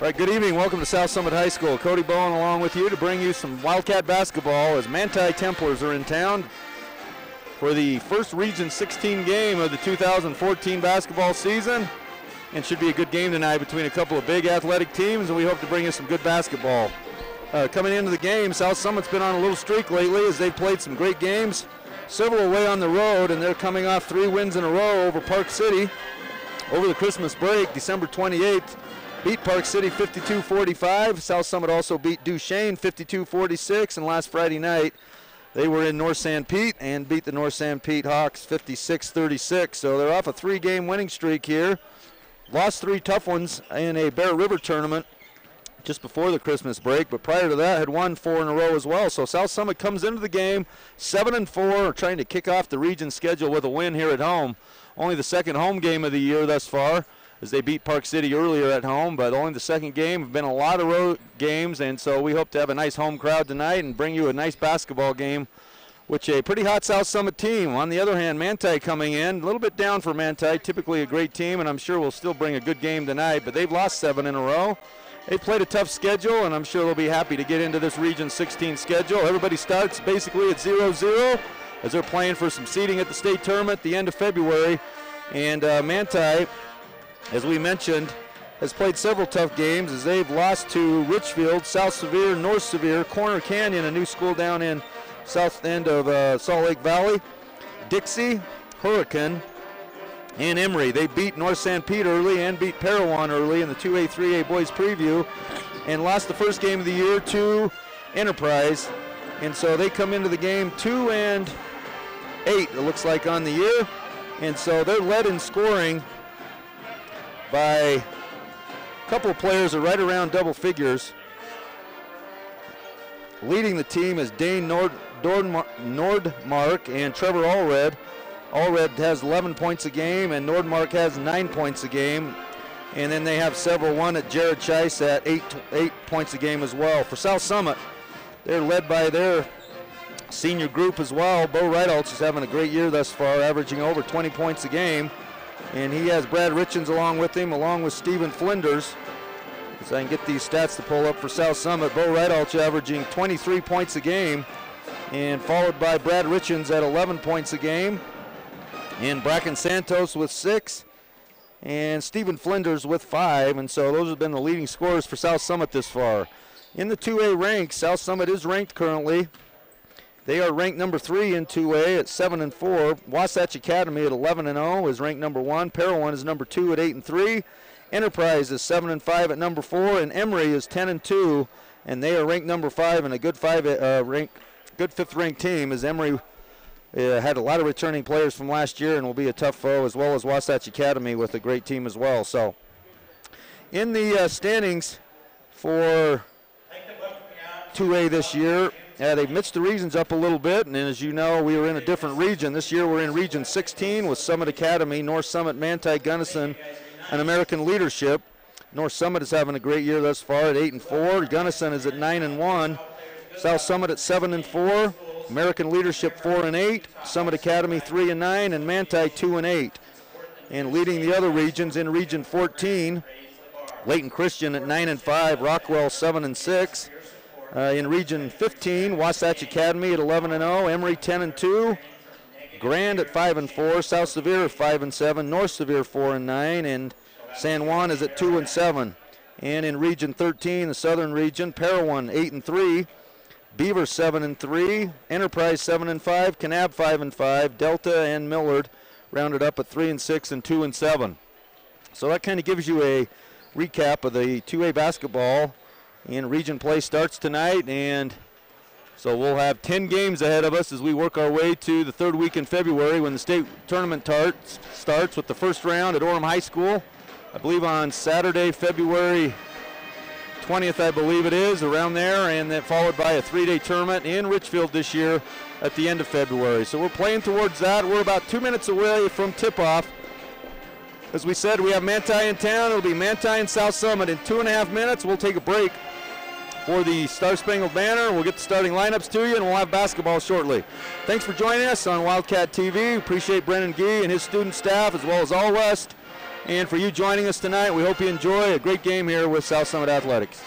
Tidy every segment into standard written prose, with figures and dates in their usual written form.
All right, good evening. Welcome to South Summit High School. Cody Bowen along with you to bring you some Wildcat basketball as Manti Templars are in town for the first Region 16 game of the 2014 basketball season. And should be a good game tonight between a couple of big athletic teams, and we hope to bring you some good basketball. Coming into the game, South Summit's been on a little streak lately as they've played some great games, several away on the road, and they're coming off 3 wins in a row over Park City over the Christmas break. December 28th, beat Park City 52-45. South Summit also beat Duchesne 52-46, and last Friday night they were in North San Pete and beat the North San Pete Hawks 56-36. So they're off a 3-game winning streak here. Lost 3 tough ones in a Bear River tournament just before the Christmas break, but prior to that had won 4 in a row as well. So South Summit comes into the game 7-4, trying to kick off the region schedule with a win here at home. Only the second home game of the year thus far, as they beat Park City earlier at home, but only the second game. Have been a lot of road games, and so we hope to have a nice home crowd tonight and bring you a nice basketball game, which a pretty hot South Summit team. On the other hand, Manti coming in, a little bit down for Manti, typically a great team, and I'm sure we'll still bring a good game tonight, but they've lost 7 in a row. They played a tough schedule, and I'm sure they'll be happy to get into this Region 16 schedule. Everybody starts basically at 0-0 as they're playing for some seeding at the state tournament at the end of February. And Manti, as we mentioned, has played several tough games as they've lost to Richfield, South Sevier, North Sevier, Corner Canyon, a new school down in south end of Salt Lake Valley, Dixie, Hurricane, and Emory. They beat North San Pete early and beat Parowan early in the 2A, 3A boys preview, and lost the first game of the year to Enterprise. And so they come into the game 2-8, it looks like, on the year. And so they're led in scoring by a couple of players are right around double figures. Leading the team is Dane Nordmark and Trevor Allred. Allred has 11 points a game, and Nordmark has 9 points a game. And then they have several. One at Jared Chice at 8 points a game as well. For South Summit, they're led by their senior group as well. Bo Reitholtz is having a great year thus far, averaging over 20 points a game. And he has Brad Richens along with him, along with Stephen Flinders. So I can get these stats to pull up for South Summit. Bo Reitholtz averaging 23 points a game, and followed by Brad Richens at 11 points a game. And Bracken Santos with 6, and Stephen Flinders with 5. And so those have been the leading scorers for South Summit this far. In the 2A ranks, South Summit is ranked currently. They are ranked number 3 in 2A at 7-4. Wasatch Academy at 11-0 is ranked number 1. Parowan is number 2 at 8-3. Enterprise is 7-5 at number 4, and Emory is 10-2, and they are ranked number 5 and a good 5th-ranked team, as Emory had a lot of returning players from last year and will be a tough foe, as well as Wasatch Academy with a great team as well. So, in the standings for 2A this year, they've mixed the regions up a little bit, and as you know, we were in a different region. This year we're in Region 16 with Summit Academy, North Summit, Manti, Gunnison, and American Leadership. North Summit is having a great year thus far at 8-4. Gunnison is at 9-1. South Summit at 7-4. American Leadership 4-8. Summit Academy 3-9, and Manti 2-8. And leading the other regions in Region 14, Layton Christian at 9-5. Rockwell 7-6. In Region 15, Wasatch Academy at 11-0, Emory 10-2, Grand at 5-4, South Sevier at 5-7, North Sevier 4-9, and San Juan is at 2-7. And in Region 13, the Southern Region, Parowan 8-3, Beaver 7-3, Enterprise 7-5, Kanab 5-5, Delta and Millard rounded up at 3-6 and 2-7. So that kind of gives you a recap of the 2A basketball. And region play starts tonight, and so we'll have 10 games ahead of us as we work our way to the 3rd week in February when the state tournament starts with the first round at Orem High School, I believe on Saturday, February 20th, I believe it is, around there, and then followed by a 3-day tournament in Richfield this year at the end of February. So we're playing towards that. We're about 2 minutes away from tip-off. As we said, we have Manti in town. It'll be Manti and South Summit. In 2.5 minutes, we'll take a break for the Star Spangled Banner. We'll get the starting lineups to you, and we'll have basketball shortly. Thanks for joining us on Wildcat TV. Appreciate Brennan Gee and his student staff, as well as All West. and for you joining us tonight. We hope you enjoy a great game here with South Summit Athletics.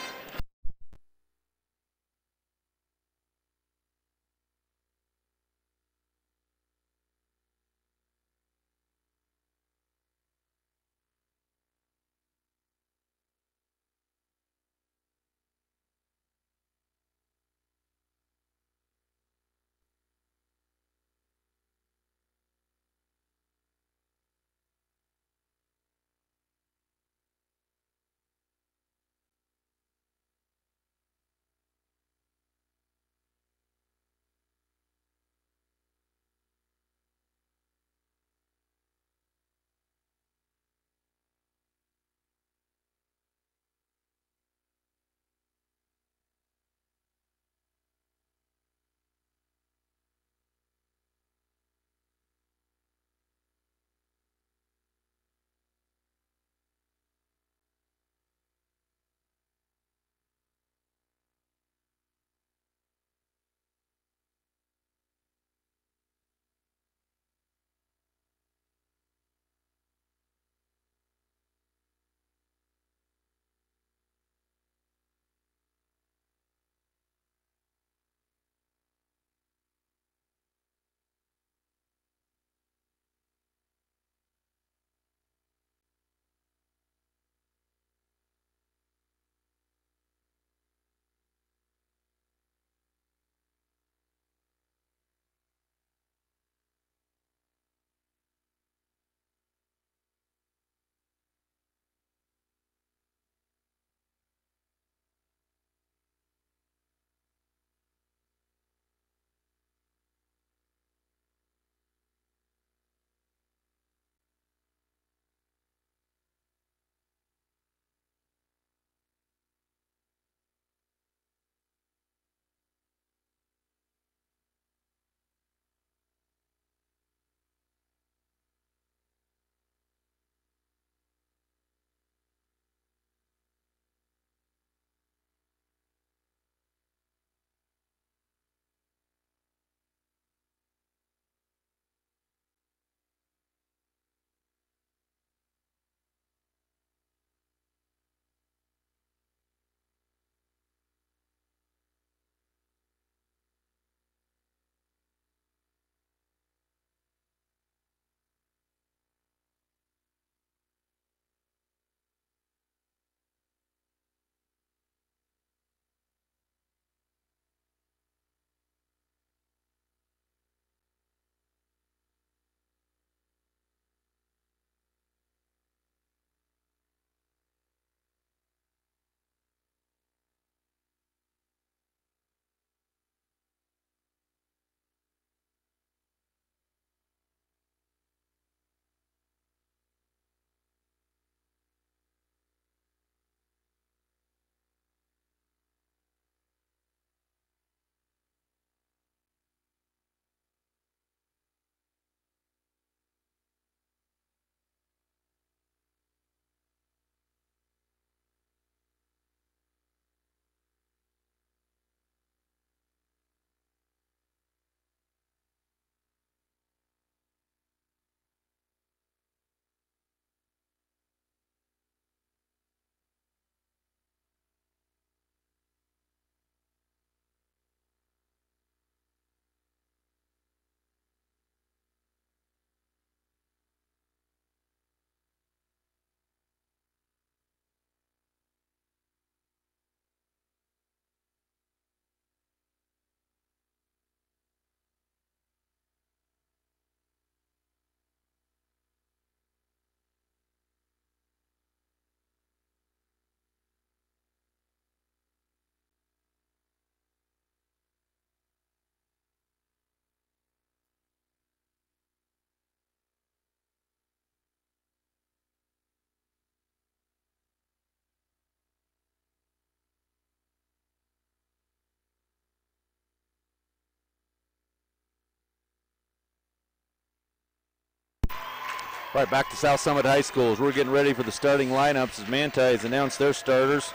Right, back to South Summit High School as we're getting ready for the starting lineups as Manti has announced their starters.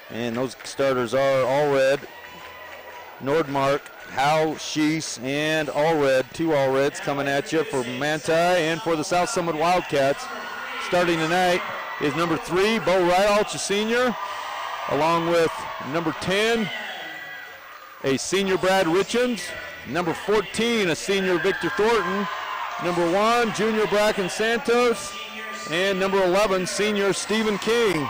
And those starters are Allred, Nordmark, Howe, Sheese, and Allred. Two Allreds coming at you for Manti, and for the South Summit Wildcats, starting tonight is number 3, Bo Rydalch, a senior, along with number 10, a senior Brad Richens, number 14, a senior Victor Thornton, number 1, junior Bracken Santos, and number 11, senior Stephen King.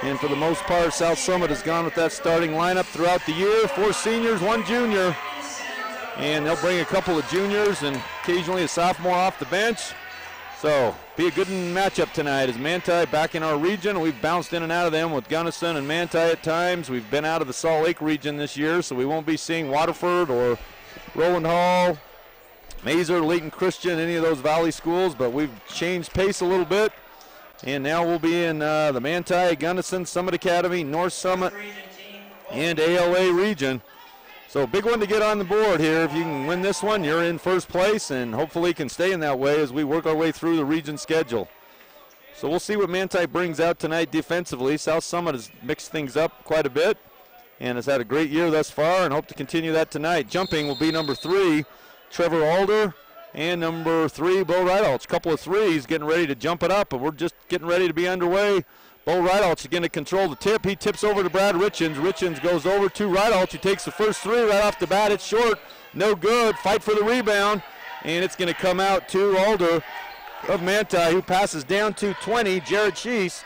And for the most part, South Summit has gone with that starting lineup throughout the year. 4 seniors, 1 junior. And they'll bring a couple of juniors and occasionally a sophomore off the bench. So, be a good matchup tonight as Manti back in our region. We've bounced in and out of them with Gunnison and Manti at times. We've been out of the Salt Lake region this year, so we won't be seeing Waterford or Rowland Hall, Mazer, Layton Christian, any of those Valley schools, but we've changed pace a little bit. And now we'll be in the Manti, Gunnison, Summit Academy, North Summit, and ALA region. So big one to get on the board here. If you can win this one, you're in first place, and hopefully can stay in that way as we work our way through the region schedule. So we'll see what Manti brings out tonight defensively. South Summit has mixed things up quite a bit and has had a great year thus far and hope to continue that tonight. Jumping will be number 3, Trevor Alder, and number 3, Bo Rydalch. A couple of threes getting ready to jump it up, but we're just getting ready to be underway. Bo Rydalch is going to control the tip. He tips over to Brad Richens. Richens goes over to Rydalch, who takes the first 3 right off the bat. It's short, no good. Fight for the rebound, and it's going to come out to Alder of Manti, who passes down to 20, Jared Sheese.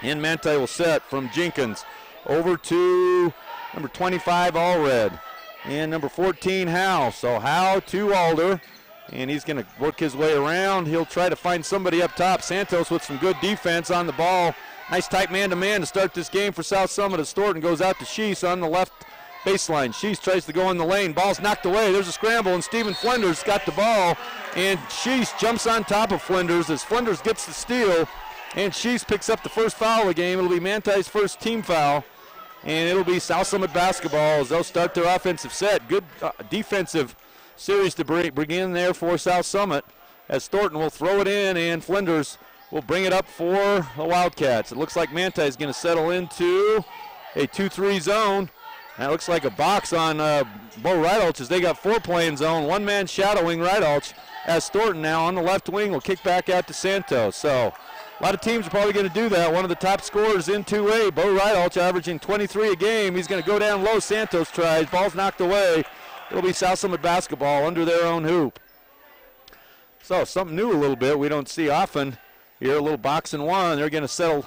And Manti will set from Jenkins over to number 25, Allred, and number 14, Howe. So Howe to Alder. And he's going to work his way around. He'll try to find somebody up top. Santos with some good defense on the ball. Nice tight man-to-man to start this game for South Summit as Thornton goes out to Sheese on the left baseline. Sheese tries to go in the lane. Ball's knocked away. There's a scramble, and Stephen Flinders got the ball. And Sheese jumps on top of Flinders as Flinders gets the steal. And Sheese picks up the first foul of the game. It'll be Manti's first team foul. And it'll be South Summit basketball as they'll start their offensive set. Good defensive series to begin there for South Summit as Thornton will throw it in and Flinders will bring it up for the Wildcats. It looks like Manti is going to settle into a 2-3 zone. That looks like a box on Bo Rydalch as they got 4 playing zone. 1 man shadowing Rydalch as Thornton now on the left wing will kick back out to Santos. So a lot of teams are probably going to do that. One of the top scorers in 2A, Bo Rydalch, averaging 23 a game. He's going to go down low. Santos tries. Ball's knocked away. It'll be South Summit basketball under their own hoop. So something new a little bit. We don't see often here. A little box and 1. They're going to settle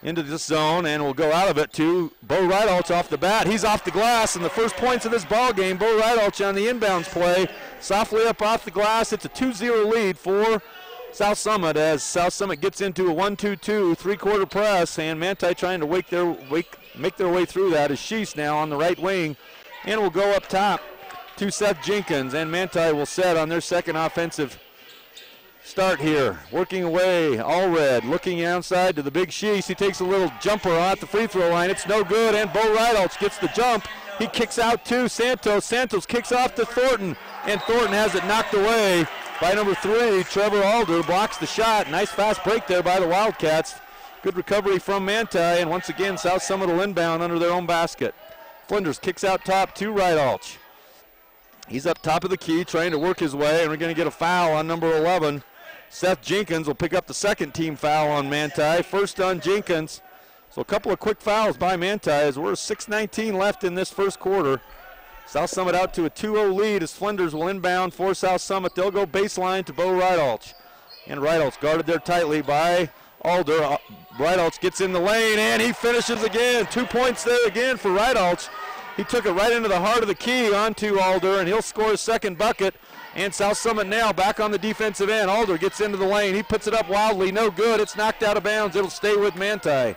into this zone and will go out of it to Bo Rydalch off the bat. He's off the glass, and the first points of this ball game, Bo Rydalch on the inbounds play. Softly up off the glass. It's a 2-0 lead for South Summit as South Summit gets into a 1-2-2 3-quarter press, and Manti trying to make their way through that as Sheese now on the right wing. And will go up top to Seth Jenkins, and Manti will set on their second offensive start here. Working away, Allred looking outside to the big Sheese. He takes a little jumper at the free throw line. It's no good, and Bo Rydalch gets the jump. He kicks out to Santos. Santos kicks off to Thornton, and Thornton has it knocked away by number 3, Trevor Alder. Blocks the shot. Nice fast break there by the Wildcats. Good recovery from Manti, and once again, South Summit will inbound under their own basket. Flinders kicks out top to Rydalch. He's up top of the key trying to work his way, and we're going to get a foul on number 11. Seth Jenkins will pick up the second team foul on Manti. First on Jenkins. So a couple of quick fouls by Manti as we're 6:19 left in this first quarter. South Summit out to a 2-0 lead as Flinders will inbound for South Summit. They'll go baseline to Bo Rydalch. And Rydalch guarded there tightly by Alder. Rydalch gets in the lane, and he finishes again. 2 points there again for Rydalch. He took it right into the heart of the key onto Alder, and he'll score his second bucket. And South Summit now back on the defensive end. Alder gets into the lane. He puts it up wildly. No good. It's knocked out of bounds. It'll stay with Manti.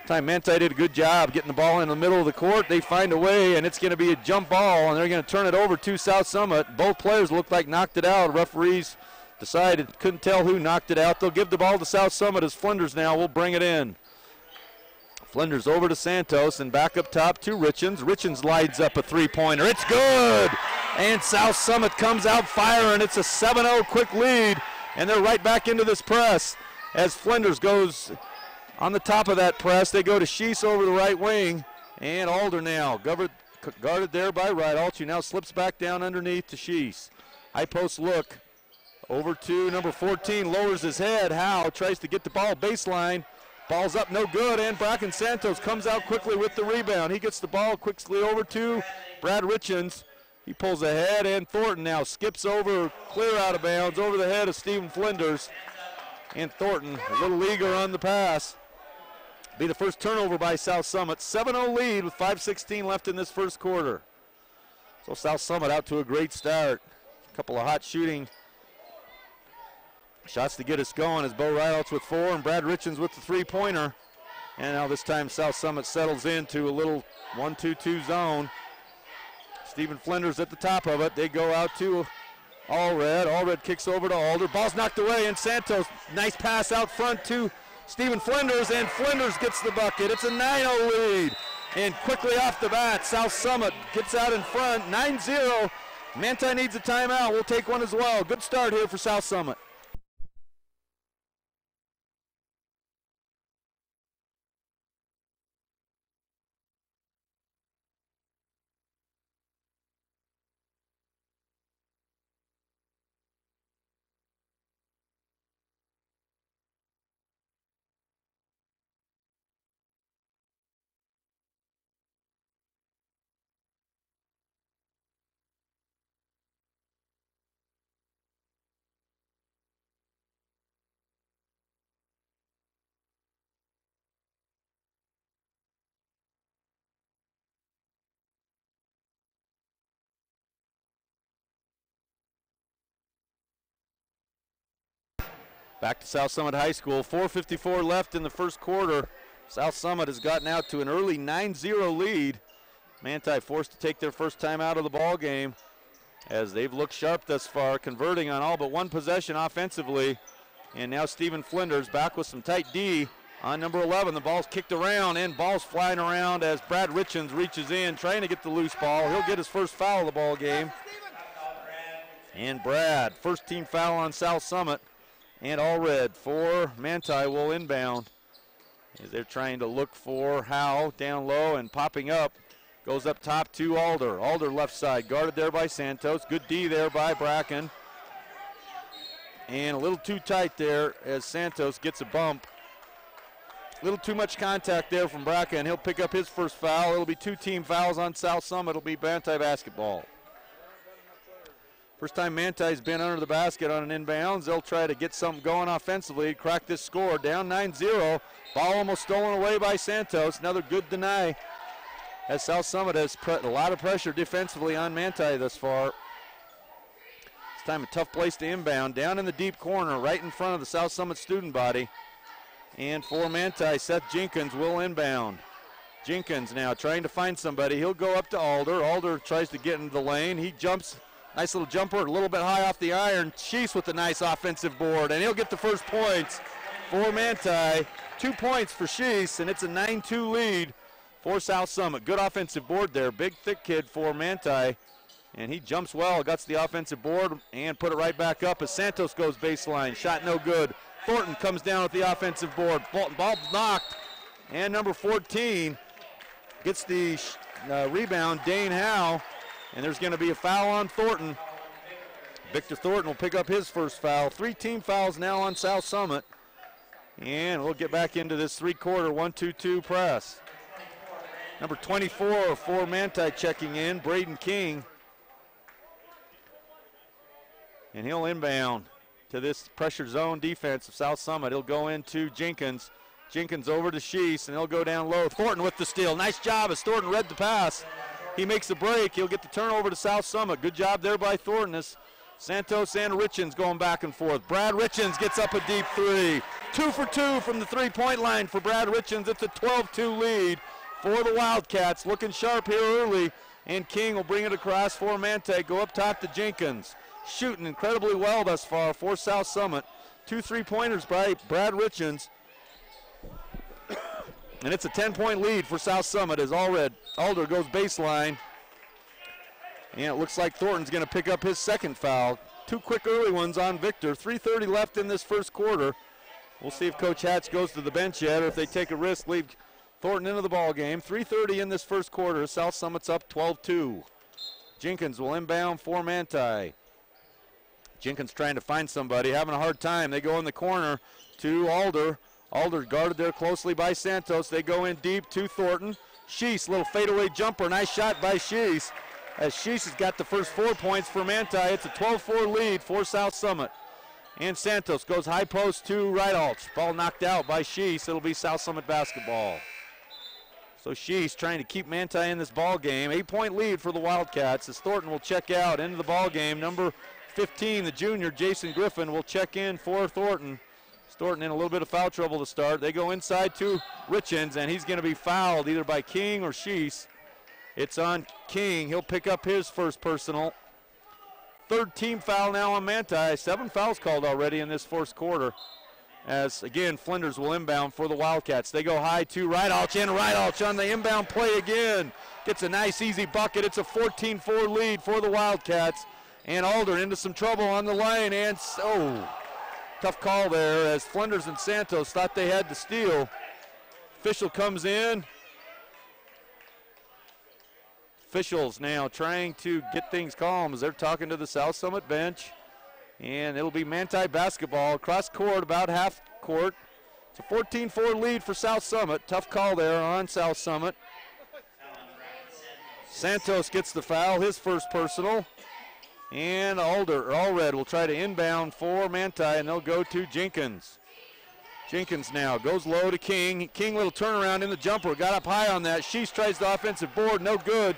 Manti did a good job getting the ball in the middle of the court. They find a way, and it's going to be a jump ball, and they're going to turn it over to South Summit. Both players look like knocked it out. Referees decided, couldn't tell who knocked it out. They'll give the ball to South Summit as Flinders now will bring it in. Flinders over to Santos and back up top to Richens. Richens lights up a three-pointer. It's good! And South Summit comes out firing. It's a 7-0 quick lead, and they're right back into this press as Flinders goes on the top of that press. They go to Sheese over the right wing, and Alder now guarded there by Rydalch, who now slips back down underneath to Sheese. High post look Over to number 14, lowers his head. Howe tries to get the ball baseline. Ball's up, no good, and Bracken Santos comes out quickly with the rebound. He gets the ball quickly over to Brad Richens. He pulls ahead, and Thornton now skips over, clear out of bounds, over the head of Stephen Flinders. And Thornton, a little eager on the pass. Be the first turnover by South Summit. 7-0 lead with 5:16 left in this first quarter. So South Summit out to a great start. A couple of hot shooting shots to get us going as Bo Ryouts with 4 and Brad Richens with the three-pointer. And now this time South Summit settles into a little 1-2-2 zone. Stephen Flinders at the top of it. They go out to Allred. Allred kicks over to Alder. Ball's knocked away, and Santos, nice pass out front to Stephen Flinders, and Flinders gets the bucket. It's a 9-0 lead. And quickly off the bat, South Summit gets out in front, 9-0. Manti needs a timeout. We'll take one as well. Good start here for South Summit. Back to South Summit High School, 4:54 left in the first quarter. South Summit has gotten out to an early 9-0 lead. Manti forced to take their first time out of the ball game as they've looked sharp thus far, converting on all but one possession offensively. And now Stephen Flinders back with some tight D on number 11. The ball's kicked around and ball's flying around as Brad Richens reaches in, trying to get the loose ball. He'll get his first foul of the ball game. And Brad, first team foul on South Summit. And Allred for Manti will inbound as they're trying to look for Howe down low and popping up. Goes up top to Alder. Alder left side, guarded there by Santos. Good D there by Bracken. And a little too tight there as Santos gets a bump. A little too much contact there from Bracken. He'll pick up his first foul. It'll be 2 team fouls on South Summit. It'll be Manti basketball. First time Manti's been under the basket on an inbounds. They'll try to get something going offensively, crack this score. Down 9-0. Ball almost stolen away by Santos. Another good deny as South Summit has put a lot of pressure defensively on Manti thus far. This time a tough place to inbound. Down in the deep corner, right in front of the South Summit student body. And for Manti, Seth Jenkins will inbound. Jenkins now trying to find somebody. He'll go up to Alder. Alder tries to get into the lane. He jumps. Nice little jumper, a little bit high off the iron. Sheese with a nice offensive board, and he'll get the first points for Manti. 2 points for Sheese, and it's a 9-2 lead for South Summit. Good offensive board there. Big, thick kid for Manti, and he jumps well, gets the offensive board, and put it right back up as Santos goes baseline. Shot no good. Thornton comes down with the offensive board. Ball knocked, and number 14 gets the rebound, Dane Howe. And there's going to be a foul on Thornton. Victor Thornton will pick up his first foul. 3 team fouls now on South Summit. And we'll get back into this 3-quarter 1-2-2 press. Number 24 for Manti checking in, Braden King. And he'll inbound to this pressure zone defense of South Summit. He'll go into Jenkins. Jenkins over to Sheese, and he'll go down low. Thornton with the steal. Nice job as Thornton read the pass. He makes the break. He'll get the turnover to South Summit. Good job there by Thornton as Santos and Richens going back and forth. Brad Richens gets up a deep 3. 2 for 2 from the three-point line for Brad Richens. It's a 12-2 lead for the Wildcats. Looking sharp here early, and King will bring it across for Manti. Go up top to Jenkins. Shooting incredibly well thus far for South Summit. 2 3-pointers by Brad Richens. And it's a 10-point lead for South Summit as Alder goes baseline. And it looks like Thornton's going to pick up his second foul. 2 quick early ones on Victor. 3:30 left in this first quarter. We'll see if Coach Hatch goes to the bench yet or if they take a risk, leave Thornton into the ball game. 3:30 in this first quarter. South Summit's up 12-2. Jenkins will inbound for Manti. Jenkins trying to find somebody, having a hard time. They go in the corner to Alder. Alder guarded there closely by Santos. They go in deep to Thornton. Sheese, little fadeaway jumper. Nice shot by Sheese. As Sheese has got the first 4 points for Manti. It's a 12-4 lead for South Summit. And Santos goes high post to Rydalch. Ball knocked out by Sheese. It'll be South Summit basketball. So Sheese trying to keep Manti in this ball game. 8-point lead for the Wildcats as Thornton will check out into the ball game. Number 15, the junior, Jason Griffin, will check in for Thornton. Thornton in a little bit of foul trouble to start. They go inside to Richens, and he's going to be fouled either by King or Sheese. It's on King. He'll pick up his first personal. Third team foul now on Manti. 7 fouls called already in this first quarter. As, again, Flinders will inbound for the Wildcats. They go high to Rydalch, and Rydalch on the inbound play again. Gets a nice, easy bucket. It's a 14-4 lead for the Wildcats. And Alder into some trouble on the lane, and tough call there as Flinders and Santos thought they had the steal. Official comes in. Officials now trying to get things calm as they're talking to the South Summit bench. And it'll be Manti basketball across court, about half court. It's a 14-4 lead for South Summit. Tough call there on South Summit. Santos gets the foul, his first personal. And Allred will try to inbound for Manti, and they'll go to Jenkins. Jenkins now goes low to King. King little turnaround in the jumper, got up high on that. Sheese tries the offensive board, no good.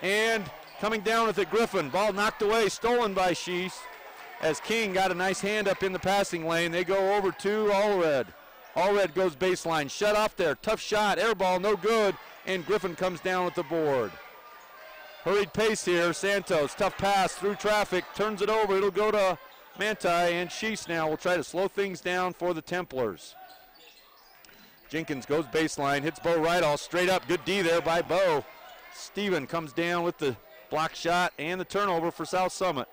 And coming down with it, Griffin. Ball knocked away, stolen by Sheese. As King got a nice hand up in the passing lane, they go over to Allred. Allred goes baseline, shut off there, tough shot, air ball, no good. And Griffin comes down with the board. Hurried pace here, Santos, tough pass through traffic, turns it over, it'll go to Manti, and Sheese now will try to slow things down for the Templars. Jenkins goes baseline, hits Bo Rydalch straight up, good D there by Bo. Steven comes down with the block shot and the turnover for South Summit.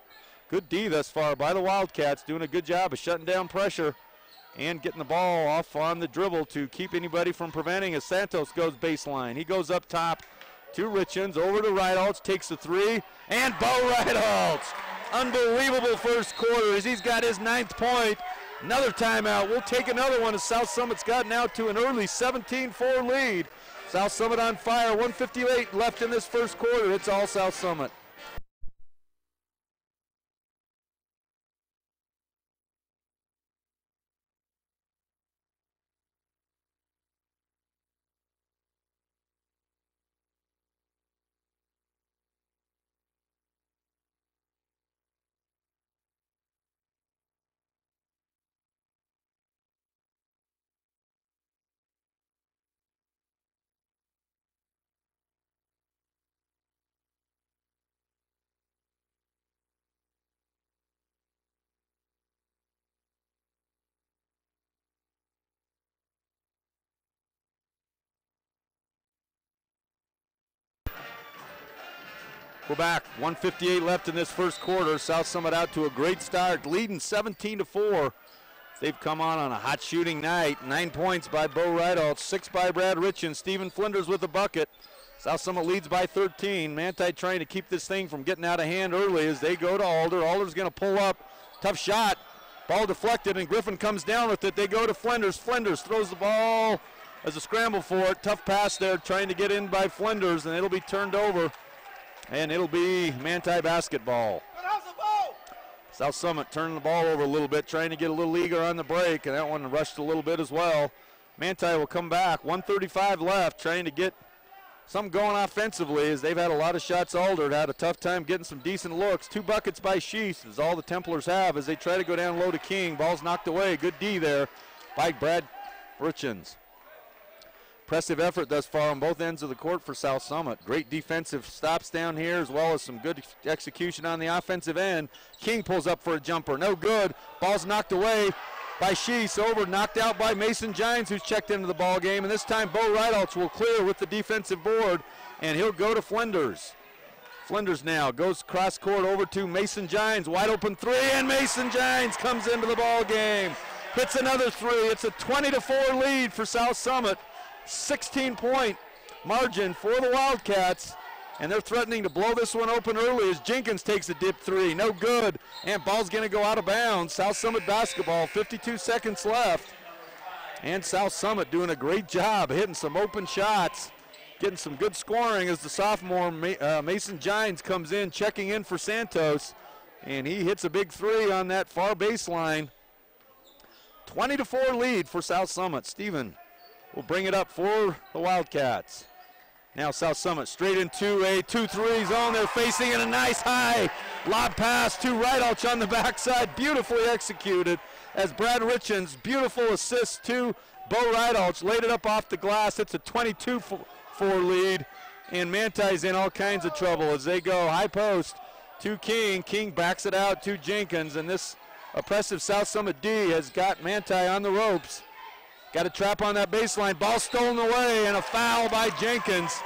Good D thus far by the Wildcats, doing a good job of shutting down pressure and getting the ball off on the dribble to keep anybody from preventing as Santos goes baseline. He goes up top to Richens, over to Rydalch, takes the three, and Bo Rydalch. Unbelievable first quarter as he's got his 9th point. Another timeout. We'll take another one as South Summit's gotten out to an early 17-4 lead. South Summit on fire, 1:58 left in this first quarter. It's all South Summit. We're back, 1:58 left in this first quarter. South Summit out to a great start, leading 17-4. They've come on a hot shooting night. 9 points by Bo Rydalch, 6 by Brad Richens. Stephen Flinders with a bucket. South Summit leads by 13. Manti trying to keep this thing from getting out of hand early as they go to Alder. Alder's going to pull up. Tough shot. Ball deflected, and Griffin comes down with it. They go to Flinders. Flinders throws the ball as a scramble for it. Tough pass there, trying to get in by Flinders, and it'll be turned over. And it'll be Manti basketball. South Summit turning the ball over a little bit, trying to get a little eager on the break, and that one rushed a little bit as well. Manti will come back, 1:35 left, trying to get something going offensively as they've had a lot of shots. Alder had a tough time getting some decent looks. 2 buckets by Sheese is all the Templars have as they try to go down low to King. Ball's knocked away, good D there by Brad Richens. Impressive effort thus far on both ends of the court for South Summit. Great defensive stops down here as well as some good execution on the offensive end. King pulls up for a jumper, no good. Ball's knocked away by Sheese, over, knocked out by Mason Gines, who's checked into the ball game. And this time Bo Rydalch will clear with the defensive board, and he'll go to Flinders. Flinders now goes cross court over to Mason Gines, wide open three, and Mason Gines comes into the ball game. Hits another three. It's a 20-4 lead for South Summit. 16-point margin for the Wildcats and they're threatening to blow this one open early as Jenkins takes a dip three. No good, and ball's going to go out of bounds. South Summit basketball, 52 seconds left. And South Summit doing a great job hitting some open shots, getting some good scoring as the sophomore Mason Gines comes in, checking in for Santos, and he hits a big three on that far baseline. 20-4 lead for South Summit. Steven will bring it up for the Wildcats. Now South Summit straight into a 2-3 zone. They're facing in a nice high lob pass to Rydalch on the backside. Beautifully executed as Brad Richens, beautiful assist to Bo Rydalch, laid it up off the glass. It's a 22-4 lead, and Manti's in all kinds of trouble as they go high post to King. King backs it out to Jenkins, and this oppressive South Summit D has got Manti on the ropes. Got a trap on that baseline. Ball stolen away, and a foul by Jenkins.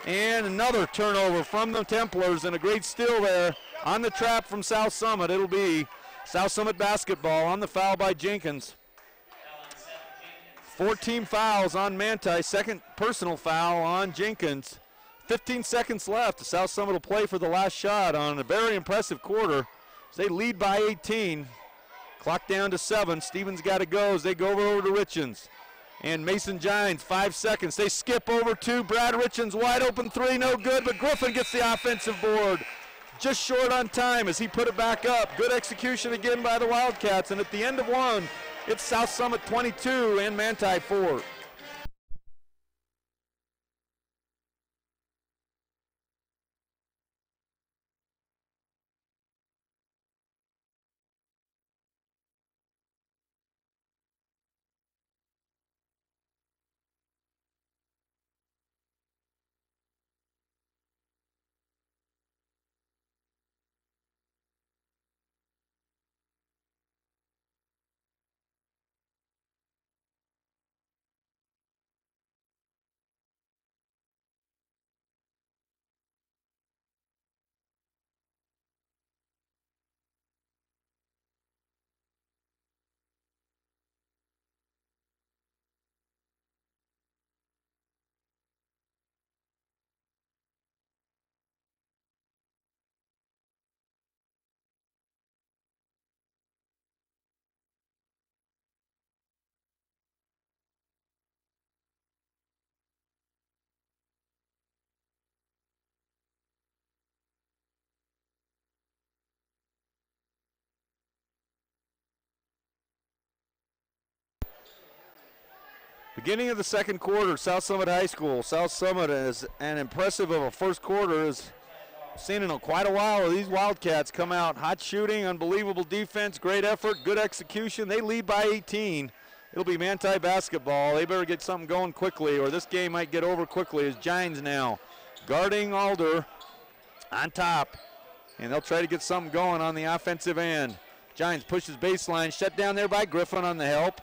And another turnover from the Templars, and a great steal there on the trap from South Summit. It'll be South Summit basketball on the foul by Jenkins. 14 fouls on Manti, second personal foul on Jenkins. 15 seconds left. The South Summit will play for the last shot on a very impressive quarter. They lead by 18. Clock down to 7. Stevens got to go as they go over to Richens. And Mason Gines, 5 seconds. They skip over to Brad Richens. Wide open three, no good, but Griffin gets the offensive board. Just short on time as he put it back up. Good execution again by the Wildcats. And at the end of one, it's South Summit 22 and Manti 4. Beginning of the second quarter, South Summit High School. South Summit is an impressive of a first quarter as seen in quite a while. These Wildcats come out hot shooting, unbelievable defense, great effort, good execution. They lead by 18. It'll be Manti basketball. They better get something going quickly or this game might get over quickly as Gines now guarding Alder on top. And they'll try to get something going on the offensive end. Gines pushes baseline, shut down there by Griffin on the help.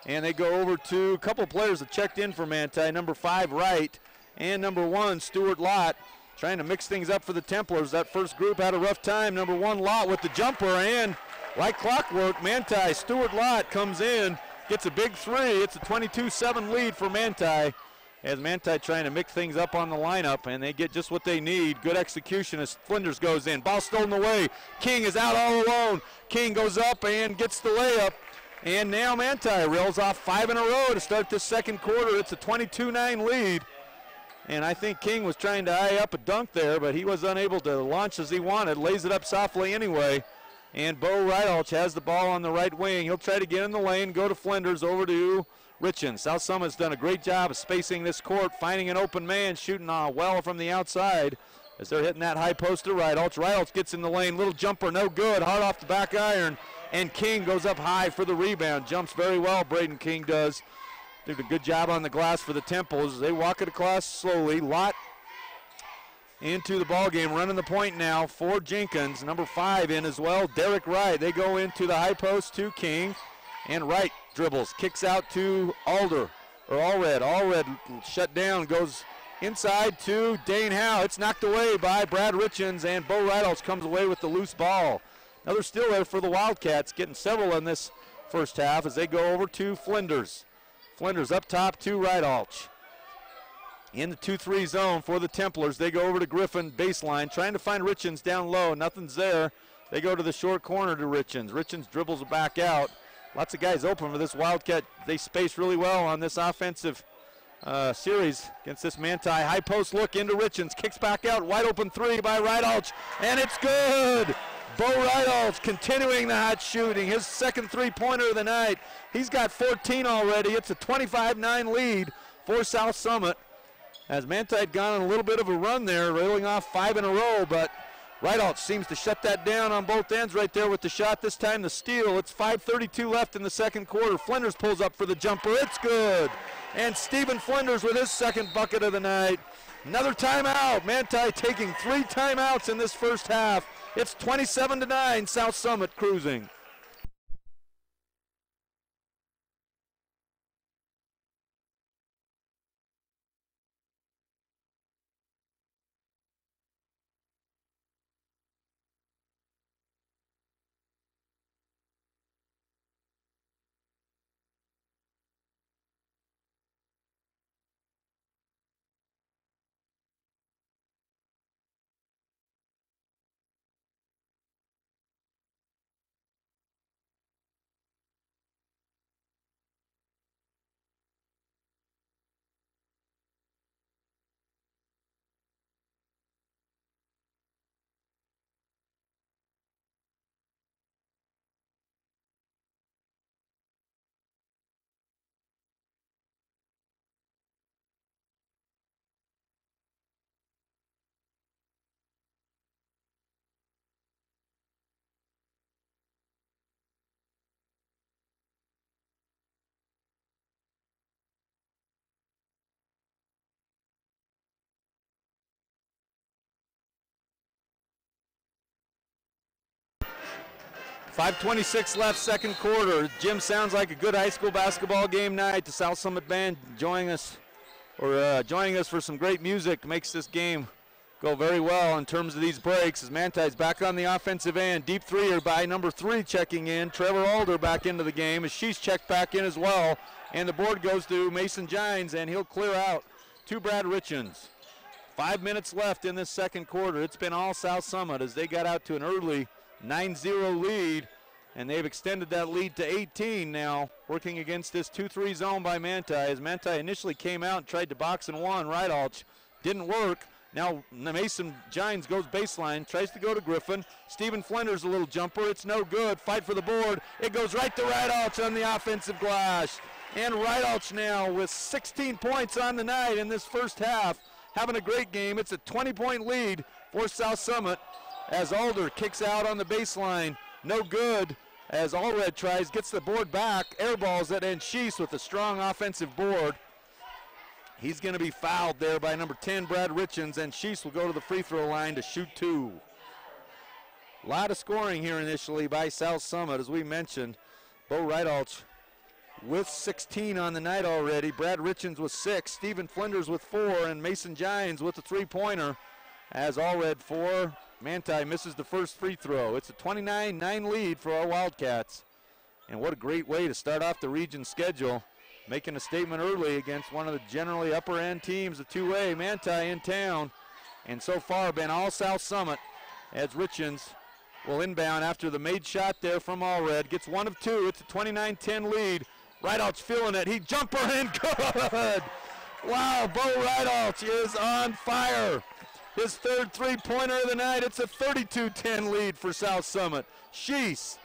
And they go over to a couple players that checked in for Manti. Number 5, Wright, and number 1, Stuart Lott, trying to mix things up for the Templars. That first group had a rough time. Number 1, Lott with the jumper, and like clockwork, Manti, Stuart Lott comes in, gets a big three. It's a 22-7 lead for Manti. As Manti trying to mix things up on the lineup, and they get just what they need. Good execution as Flinders goes in. Ball stolen away. King is out all alone. King goes up and gets the layup. And now Manti reels off 5 in a row to start this second quarter. It's a 22-9 lead. And I think King was trying to eye up a dunk there, but he was unable to launch as he wanted. Lays it up softly anyway. And Bo Rydalch has the ball on the right wing. He'll try to get in the lane, go to Flinders, over to Richens. South Summit's done a great job of spacing this court, finding an open man, shooting well from the outside as they're hitting that high post to Rydalch. Rydalch gets in the lane, little jumper, no good, hard off the back iron. And King goes up high for the rebound. Jumps very well, Braden King does. Did a good job on the glass for the Temples. They walk it across slowly. Lott into the ball game, running the point now for Jenkins. Number 5 in as well, Derek Wright. They go into the high post to King. And Wright dribbles, kicks out to Allred. Allred shut down, goes inside to Dane Howe. It's knocked away by Brad Richens, and Bo Rydalch comes away with the loose ball. Another steal there for the Wildcats, getting several in this first half as they go over to Flinders. Flinders up top to Rydalch. in the 2-3 zone for the Templars. They go over to Griffin baseline, trying to find Richens down low. Nothing's there. They go to the short corner to Richens. Richens dribbles it back out. Lots of guys open for this Wildcat. They space really well on this offensive series against this Manti. High post look into Richens. Kicks back out. Wide open three by Rydalch. And it's good. Bo Rydalch continuing the hot shooting. His second three-pointer of the night. He's got 14 already. It's a 25-9 lead for South Summit. As Manti had gone on a little bit of a run there, reeling off 5 in a row, but Rydalch seems to shut that down on both ends right there with the shot. This time the steal. It's 5:32 left in the second quarter. Flinders pulls up for the jumper. It's good. And Stephen Flinders with his second bucket of the night. Another timeout. Manti taking 3 timeouts in this first half. It's 27-9, South Summit cruising. .526 left, second quarter. Jim, sounds like a good high school basketball game night. The South Summit Band joining us for some great music. Makes this game go very well in terms of these breaks. As Manti's back on the offensive end. Deep threer by number 3 checking in. Trevor Alder back into the game as she's checked back in as well. And the board goes to Mason Gines, and he'll clear out to Brad Richens. 5 minutes left in this second quarter. It's been all South Summit as they got out to an early 9-0 lead, and they've extended that lead to 18 now, working against this 2-3 zone by Manti. As Manti initially came out and tried to box and one, Rydalch didn't work. Now Mason Gines goes baseline, tries to go to Griffin. Stephen Flinders a little jumper, it's no good. Fight for the board, it goes right to Rydalch on the offensive glass. And Rydalch now with 16 points on the night in this first half, having a great game. It's a 20-point lead for South Summit. As Alder kicks out on the baseline, no good. As Allred tries, gets the board back, airballs it, and Sheese with a strong offensive board. He's going to be fouled there by number 10, Brad Richens, and Sheese will go to the free throw line to shoot 2. A lot of scoring here initially by South Summit, as we mentioned. Bo Rydalch with 16 on the night already. Brad Richens with 6, Stephen Flinders with 4, and Mason Gines with a 3-pointer. As Allred 4. Manti misses the first free throw. It's a 29-9 lead for our Wildcats. And what a great way to start off the region schedule, making a statement early against one of the generally upper-end teams, the 2A, Manti in town. And so far been all South Summit, as Richens will inbound after the made shot there from Allred. Gets 1 of 2. It's a 29-10 lead. Rydalch feeling it. He jumper in, good! Wow, Bo Rydalch is on fire. His third three-pointer of the night. It's a 32-10 lead for South Summit. Sheese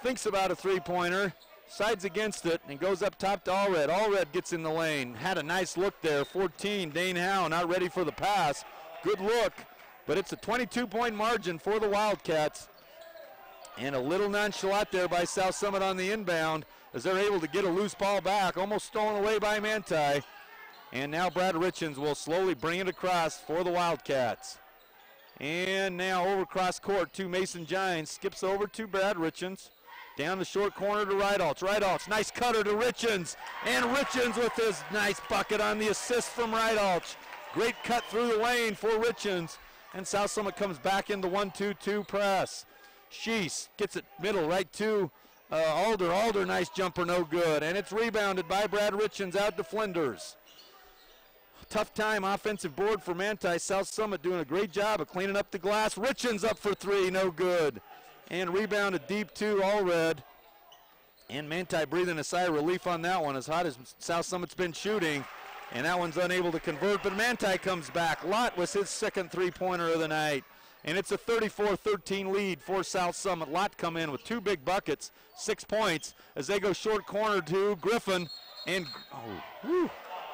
thinks about a three-pointer, sides against it, and goes up top to Allred. Allred gets in the lane. Had a nice look there. 14, Dane Howe not ready for the pass. Good look, but it's a 22-point margin for the Wildcats. And a little nonchalant there by South Summit on the inbound as they're able to get a loose ball back, almost stolen away by Manti. And now Brad Richens will slowly bring it across for the Wildcats. And now over cross court to Mason Gines. Skips over to Brad Richens. Down the short corner to Rydalch. Rydalch, nice cutter to Richens. And Richens with his nice bucket on the assist from Rydalch. Great cut through the lane for Richens. And South Summit comes back in the 1-2-2 press. Sheese gets it middle right to Alder. Alder, nice jumper, no good. And it's rebounded by Brad Richens out to Flinders. tough time offensive board for Manti. South Summit doing a great job of cleaning up the glass. Richens up for three, no good. And rebounded deep too, all red. And Manti breathing a sigh of relief on that one, as hot as South Summit's been shooting. And that one's unable to convert, but Manti comes back. Lott was his second three-pointer of the night. And it's a 34-13 lead for South Summit. Lott come in with 2 big buckets, 6 points, as they go short corner to Griffin. And,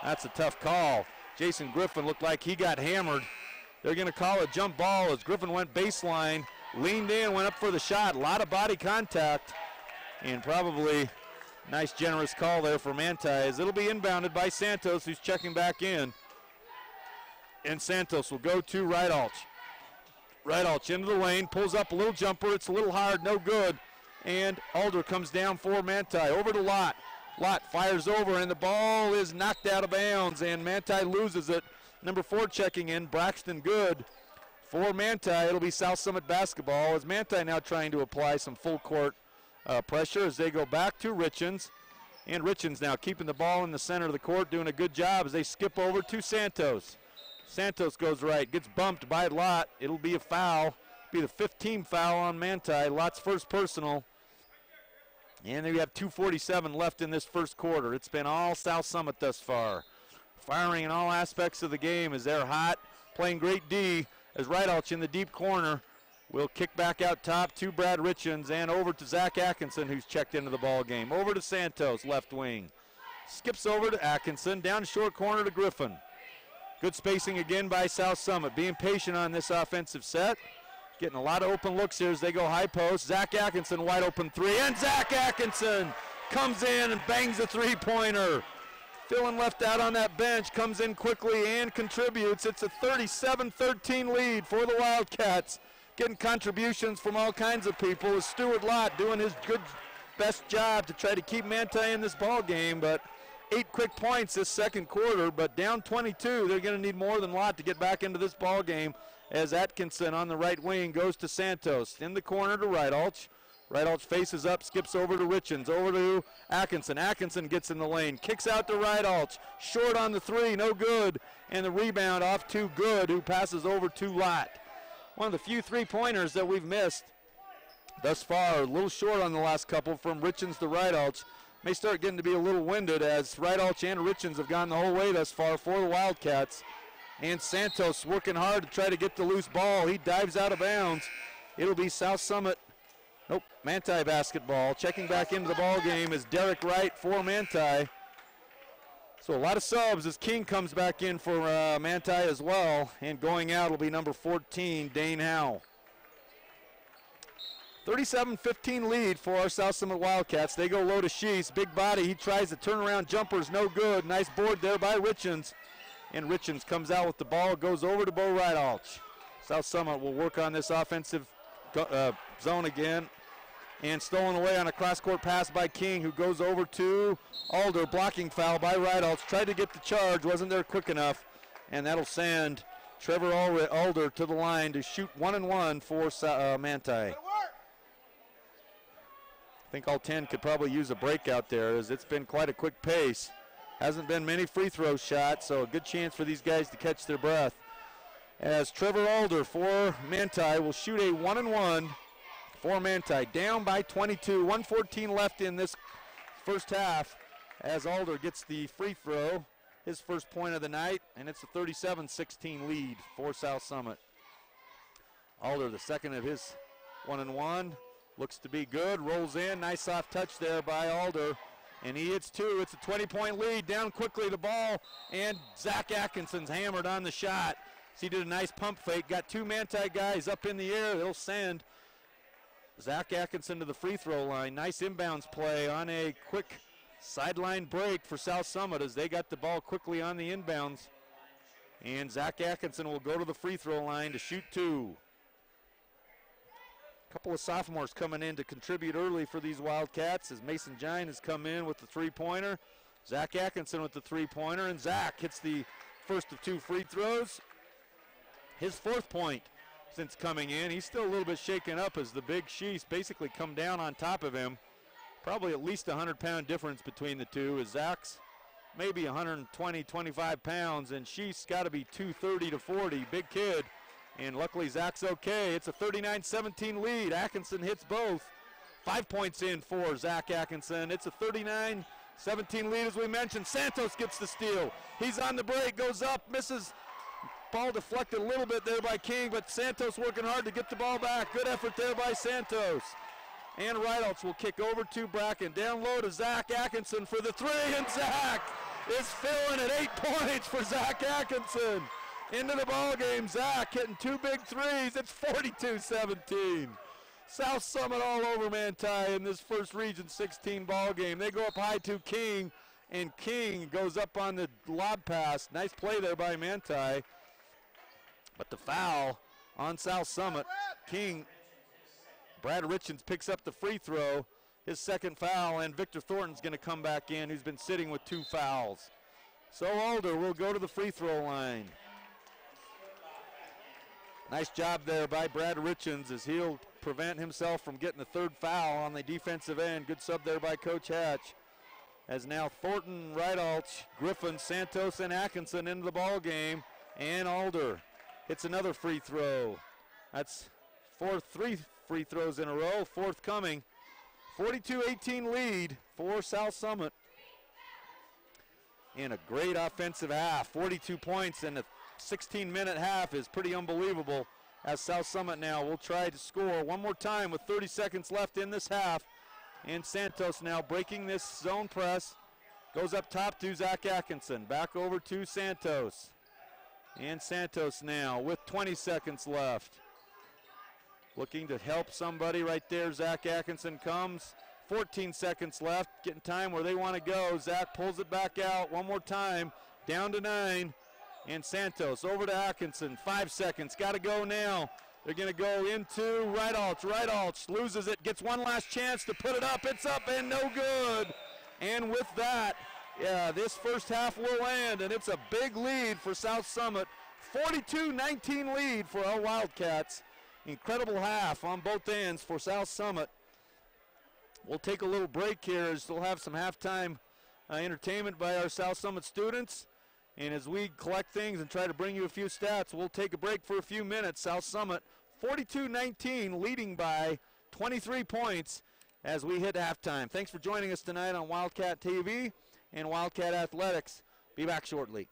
that's a tough call. Jason Griffin looked like he got hammered. They're going to call a jump ball as Griffin went baseline, leaned in, went up for the shot. A lot of body contact, and probably nice generous call there for Manti, as it'll be inbounded by Santos, who's checking back in. And Santos will go to Rydalch. Rydalch into the lane, pulls up a little jumper. It's a little hard, no good. And Alder comes down for Manti. Over to Lott. Lott fires over, and the ball is knocked out of bounds, and Manti loses it. Number 4 checking in, Braxton Good. For Manti, it'll be South Summit basketball, as Manti now trying to apply some full court pressure as they go back to Richens. And Richens now keeping the ball in the center of the court, doing a good job as they skip over to Santos. Santos goes right, gets bumped by Lott. It'll be a foul, be the 15th foul on Manti. Lott's first personal. And we have 2:47 left in this first quarter. It's been all South Summit thus far. Firing in all aspects of the game as they're hot, playing great D, as Rydalch in the deep corner will kick back out top to Brad Richens and over to Zach Atkinson, who's checked into the ball game. Over to Santos, left wing. Skips over to Atkinson, down short corner to Griffin. Good spacing again by South Summit, being patient on this offensive set. Getting a lot of open looks here as they go high post. Zach Atkinson, wide open three, and Zach Atkinson comes in and bangs a three-pointer. Feeling left out on that bench, comes in quickly and contributes. It's a 37-13 lead for the Wildcats. Getting contributions from all kinds of people. Is Stuart Lott doing his best job to try to keep Manti in this ball game, but 8 quick points this second quarter, but down 22. They're going to need more than Lott to get back into this ball game, as Atkinson on the right wing goes to Santos. In the corner to Rydalch. Rydalch faces up, skips over to Richens, over to Atkinson. Atkinson gets in the lane, kicks out to Rydalch. Short on the three, no good. And the rebound off to Good, who passes over to Lott. One of the few three-pointers that we've missed thus far. A little short on the last couple from Richens to Rydalch. May start getting to be a little winded, as Rydalch and Richens have gone the whole way thus far for the Wildcats. And Santos working hard to try to get the loose ball. He dives out of bounds. It'll be South Summit, Manti basketball. Checking back into the ball game is Derek Wright for Manti. So a lot of subs as King comes back in for Manti as well. And going out will be number 14, Dane Howe. 37-15 lead for our South Summit Wildcats. They go low to Sheese. Big body. He tries the turnaround jumper's no good. Nice board there by Richens. And Richens comes out with the ball, goes over to Bo Rydalch. South Summit will work on this offensive zone again. And stolen away on a cross-court pass by King, who goes over to Alder. Blocking foul by Rydalch. Tried to get the charge, wasn't there quick enough. And that'll send Trevor Alder to the line to shoot 1-1 for Manti. I think all 10 could probably use a breakout there, as it's been quite a quick pace. Hasn't been many free throw shots, so a good chance for these guys to catch their breath. As Trevor Alder for Manti will shoot a 1-1 for Manti. Down by 22, 1:14 left in this first half, as Alder gets the free throw, his first point of the night, and it's a 37-16 lead for South Summit. Alder, the second of his 1-1, looks to be good, rolls in, nice soft touch there by Alder. And he hits two. It's a 20-point lead. Down quickly the ball, and Zach Atkinson's hammered on the shot. So he did a nice pump fake. Got two Manti guys up in the air. They'll send Zach Atkinson to the free throw line. Nice inbounds play on a quick sideline break for South Summit, as they got the ball quickly on the inbounds. And Zach Atkinson will go to the free throw line to shoot two. A couple of sophomores coming in to contribute early for these Wildcats, as Mason Gine has come in with the three-pointer. Zach Atkinson with the three-pointer, and Zach hits the first of two free throws. His fourth point since coming in. He's still a little bit shaken up as the big Sheese basically come down on top of him. Probably at least a 100-pound difference between the two, as Zach's maybe 120, 25 pounds, and she's got to be 230 to 40. Big kid. And luckily Zach's okay. It's a 39-17 lead. Atkinson hits both. 5 points in for Zach Atkinson. It's a 39-17 lead as we mentioned. Santos gets the steal. He's on the break, goes up, misses. Ball deflected a little bit there by King, but Santos working hard to get the ball back. Good effort there by Santos. And Rideouts will kick over to Bracken. Down low to Zach Atkinson for the three, and Zach is filling at 8 points for Zach Atkinson. Into the ball game, Zach hitting 2 big threes. It's 42-17. South Summit all over Manti in this first Region 16 ball game. They go up high to King, and King goes up on the lob pass. Nice play there by Manti. But the foul on South Summit. King, Brad Richens picks up the free throw, his second foul, and Victor Thornton's going to come back in, who's been sitting with 2 fouls. So Alder will go to the free throw line. Nice job there by Brad Richens as he'll prevent himself from getting the 3rd foul on the defensive end. Good sub there by Coach Hatch. As now Thornton, Ridealch, Griffin, Santos, and Atkinson into the ball game. And Alder hits another free throw. That's 3 free throws in a row, 4th coming. 42-18 lead for South Summit. And a great offensive half, 42 points in the 16-minute half is pretty unbelievable, as South Summit now will try to score one more time with 30 seconds left in this half. And Santos now breaking this zone press. Goes up top to Zach Atkinson. Back over to Santos. And Santos now with 20 seconds left. Looking to help somebody right there. Zach Atkinson comes. 14 seconds left. Getting time where they want to go. Zach pulls it back out one more time. Down to 9. And Santos over to Atkinson. 5 seconds. Got to go now. They're going to go into Ridealch. Ridealch loses it. Gets one last chance to put it up. It's up and no good. And with that, yeah, this first half will end. And it's a big lead for South Summit. 42-19 lead for our Wildcats. Incredible half on both ends for South Summit. We'll take a little break here as we'll have some halftime entertainment by our South Summit students. And as we collect things and try to bring you a few stats, we'll take a break for a few minutes. South Summit 42-19, leading by 23 points as we hit halftime. Thanks for joining us tonight on Wildcat TV and Wildcat Athletics. Be back shortly.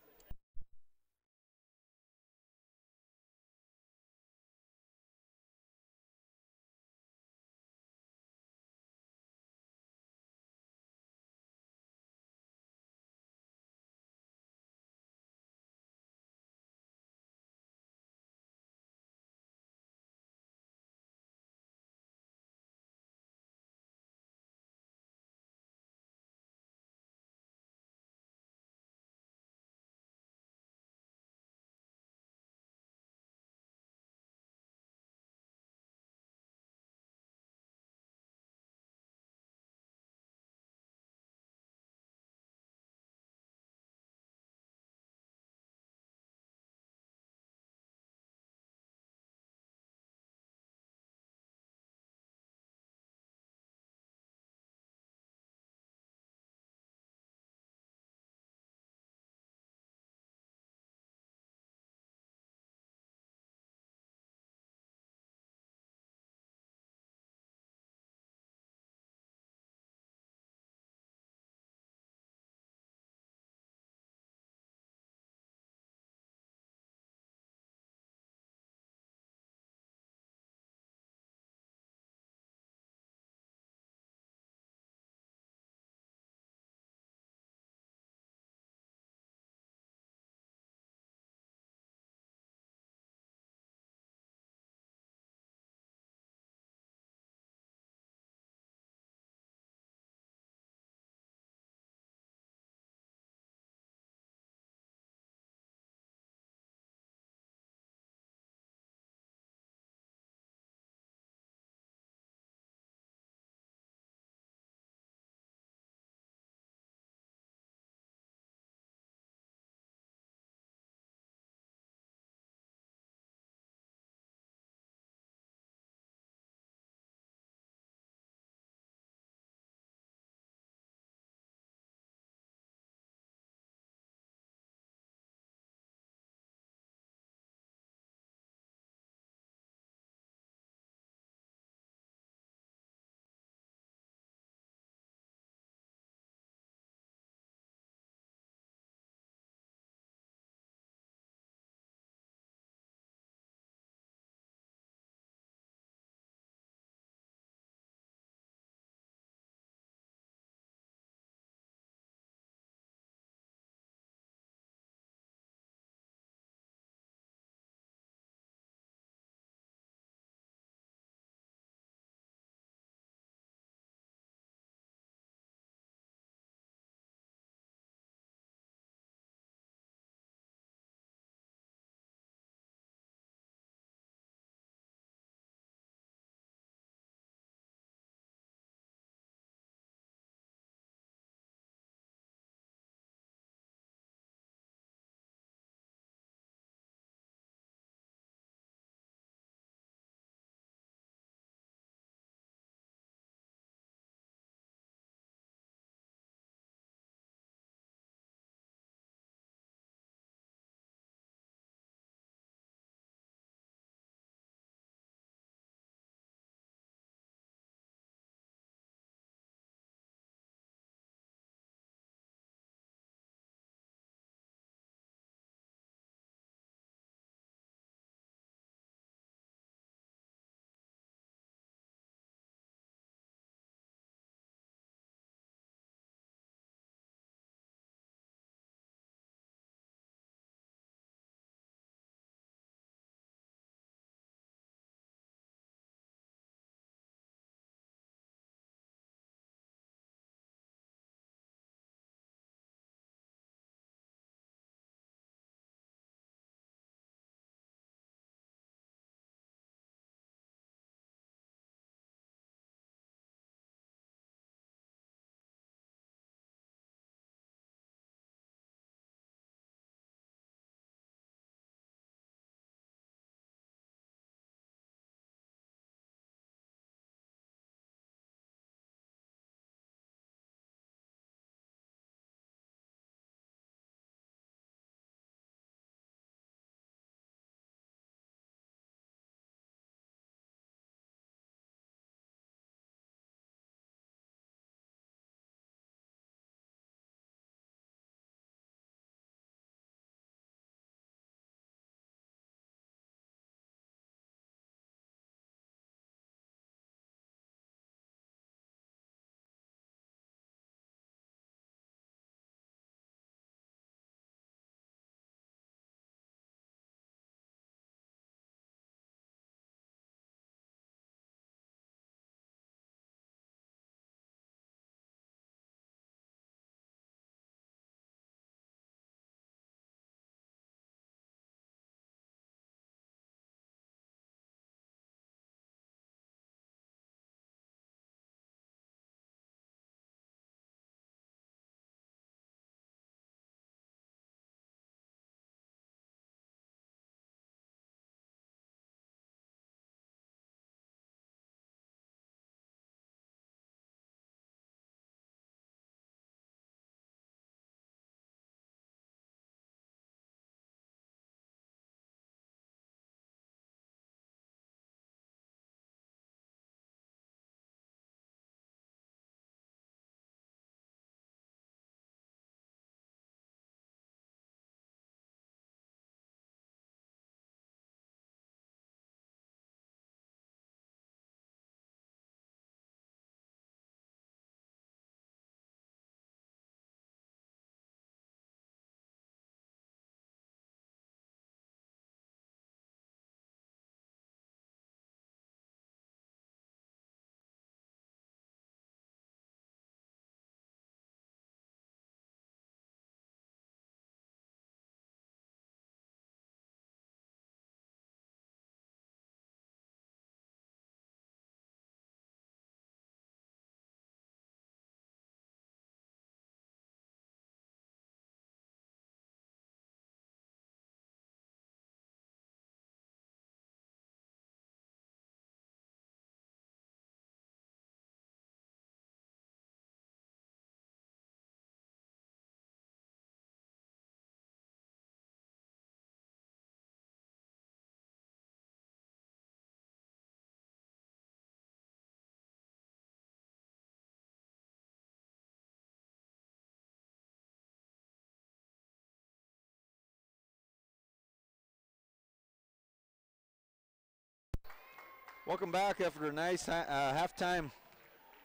Welcome back after a nice halftime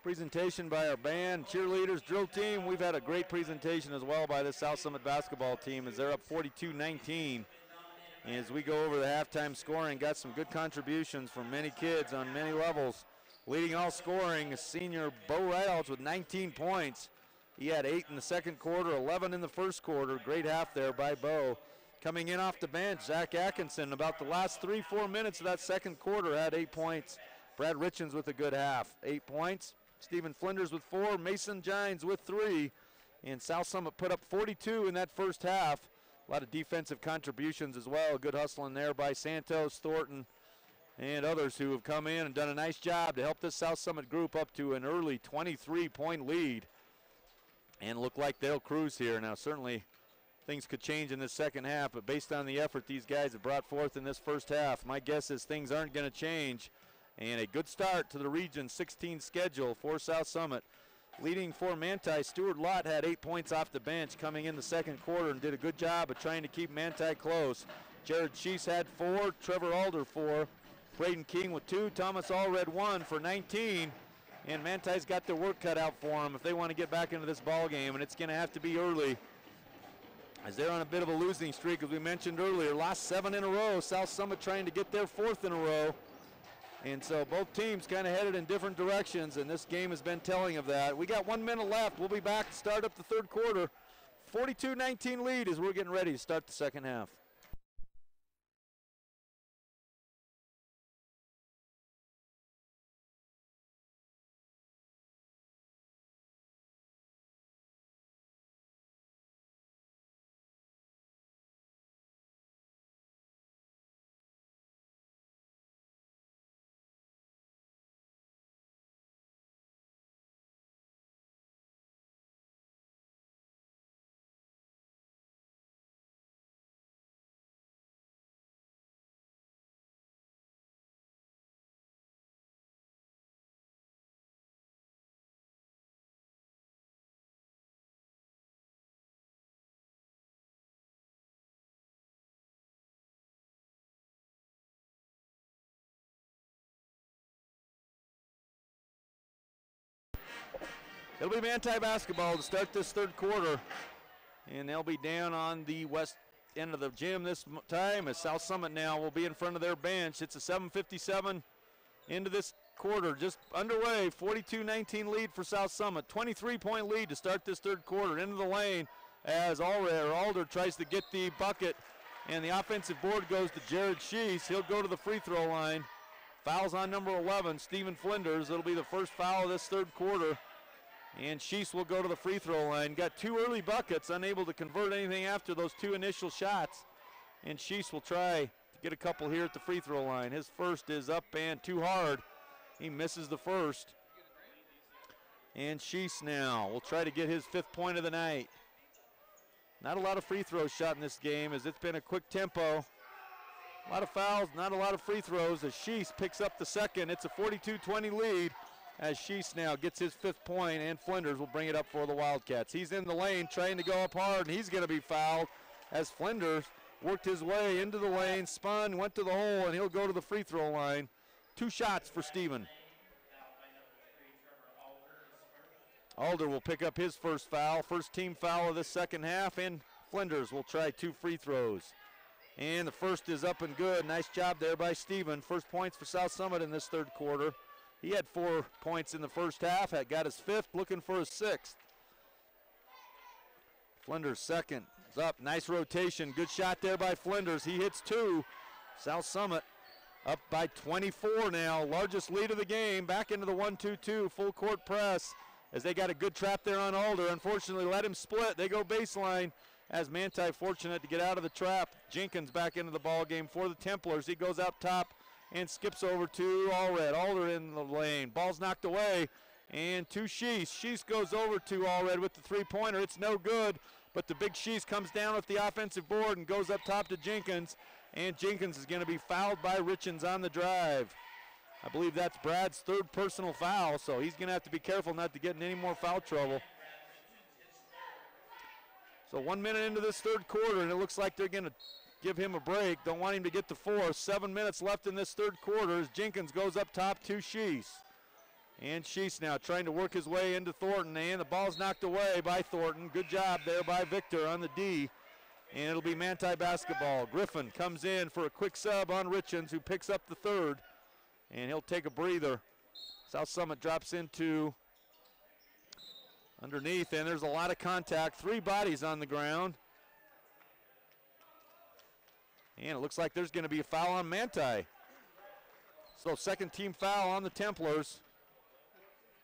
presentation by our band, cheerleaders, drill team. We've had a great presentation as well by the South Summit basketball team as they're up 42-19. And as we go over the halftime scoring, got some good contributions from many kids on many levels. Leading all scoring is senior Bo Reynolds with 19 points. He had 8 in the second quarter, 11 in the first quarter. Great half there by Bo. Coming in off the bench, Zach Atkinson, about the last 3-4 minutes of that second quarter, had 8 points. Brad Richens with a good half, 8 points. Stephen Flinders with 4, Mason Gines with 3. And South Summit put up 42 in that first half. A lot of defensive contributions as well. Good hustling there by Santos, Thornton, and others who have come in and done a nice job to help this South Summit group up to an early 23-point lead. And look like they'll cruise here. Now, certainly things could change in this second half, but based on the effort these guys have brought forth in this first half, my guess is things aren't going to change. And a good start to the Region 16 schedule for South Summit. Leading for Manti, Stuart Lott had 8 points off the bench coming in the second quarter and did a good job of trying to keep Manti close. Jared Sheese had 4, Trevor Alder 4, Braden King with 2, Thomas Allred 1 for 19. And Manti's got their work cut out for them if they want to get back into this ball game, and it's going to have to be early as they're on a bit of a losing streak, as we mentioned earlier. Lost 7 in a row. South Summit trying to get their 4th in a row. And so both teams kind of headed in different directions, and this game has been telling of that. We got 1 minute left. We'll be back to start up the third quarter. 42-19 lead as we're getting ready to start the second half. It'll be Manti basketball to start this third quarter, and they'll be down on the west end of the gym this time as South Summit now will be in front of their bench. It's a 7:57 into this quarter, just underway. 42-19 lead for South Summit. 23-point lead to start this third quarter. Into the lane as Alder tries to get the bucket, and the offensive board goes to Jared Sheese. He'll go to the free throw line. Fouls on number 11, Stephen Flinders. It'll be the first foul of this third quarter. And Sheese will go to the free throw line. Got 2 early buckets, unable to convert anything after those 2 initial shots. And Sheese will try to get a couple here at the free throw line. His first is up and too hard. He misses the first. And Sheese now will try to get his 5th point of the night. Not a lot of free throws shot in this game as it's been a quick tempo. A lot of fouls, not a lot of free throws as Sheese picks up the second. It's a 42-20 lead as Sheese now gets his 5th point, and Flinders will bring it up for the Wildcats. He's in the lane trying to go up hard, and he's going to be fouled as Flinders worked his way into the lane, spun, went to the hole, and he'll go to the free throw line. 2 shots for Stephen. Alder will pick up his first foul, first team foul of the second half, and Flinders will try 2 free throws. And the first is up and good. Nice job there by Stephen. First points for South Summit in this third quarter. He had 4 points in the first half, had got his 5th, looking for his 6th. Flinders second is up, nice rotation. Good shot there by Flinders, he hits 2. South Summit up by 24 now, largest lead of the game. Back into the 1-2-2, full court press as they got a good trap there on Alder. Unfortunately, let him split, they go baseline as Manti fortunate to get out of the trap. Jenkins back into the ball game for the Templars. He goes out top and skips over to Allred. Alder in the lane. Ball's knocked away and to Sheese. Sheese goes over to Allred with the 3-pointer. It's no good, but the big Sheese comes down with the offensive board and goes up top to Jenkins. And Jenkins is going to be fouled by Richens on the drive. I believe that's Brad's 3rd personal foul, so he's going to have to be careful not to get in any more foul trouble. So 1 minute into this third quarter, and it looks like they're going to give him a break. Don't want him to get to 4. 7 minutes left in this third quarter as Jenkins goes up top to Sheese. And Sheese now trying to work his way into Thornton, and the ball's knocked away by Thornton. Good job there by Victor on the D. And it'll be Manti basketball. Griffin comes in for a quick sub on Richens, who picks up the third, and he'll take a breather. South Summit drops into underneath, and there's a lot of contact. 3 bodies on the ground. And it looks like there's going to be a foul on Manti. So second team foul on the Templars.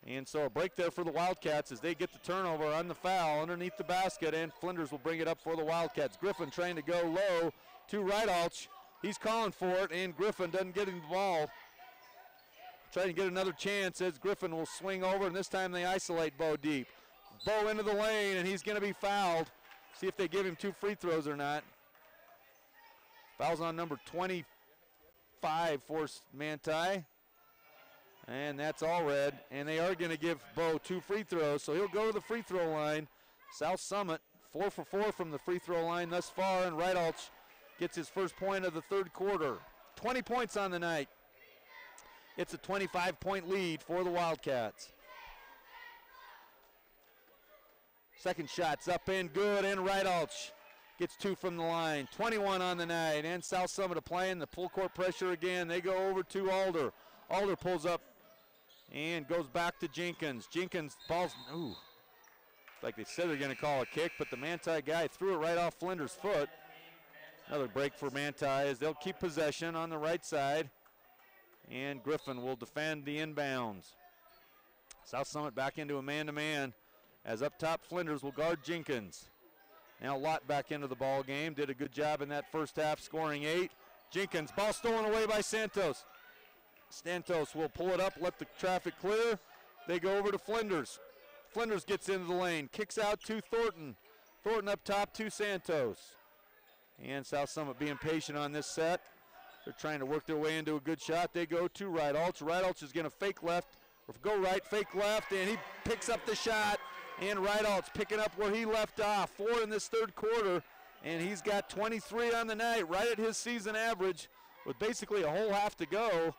And so a break there for the Wildcats as they get the turnover on the foul underneath the basket, and Flinders will bring it up for the Wildcats. Griffin trying to go low to Rydalch. He's calling for it, and Griffin doesn't get him the ball. Trying to get another chance as Griffin will swing over, and this time they isolate Bo deep. Bo into the lane, and he's going to be fouled. See if they give him 2 free throws or not. Foul's on number 25 for Manti. And that's all red, and they are going to give Bo 2 free throws, so he'll go to the free throw line. South Summit 4 for 4 from the free throw line thus far, and Rydalch gets his first point of the third quarter. 20 points on the night. It's a 25-point lead for the Wildcats. Second shot's up and good, and Rydalch gets 2 from the line. 21 on the night, and South Summit applying the full court pressure again. They go over to Alder. Alder pulls up and goes back to Jenkins. Jenkins balls, ooh, like they said they're going to call a kick, but the Manti guy threw it right off Flinders' foot. Another break for Manti as they'll keep possession on the right side, and Griffin will defend the inbounds. South Summit back into a man-to-man as up top Flinders will guard Jenkins. Now Lott back into the ball game, did a good job in that first half, scoring 8. Jenkins, ball stolen away by Santos. Santos will pull it up, let the traffic clear. They go over to Flinders. Flinders gets into the lane, kicks out to Thornton. Thornton up top to Santos. And South Summit being patient on this set. They're trying to work their way into a good shot. They go to Rydalch. Rydalch is going to fake left, or go right, fake left, and he picks up the shot. And Rydalch picking up where he left off. 4 in this third quarter, and he's got 23 on the night, right at his season average, with basically a whole half to go.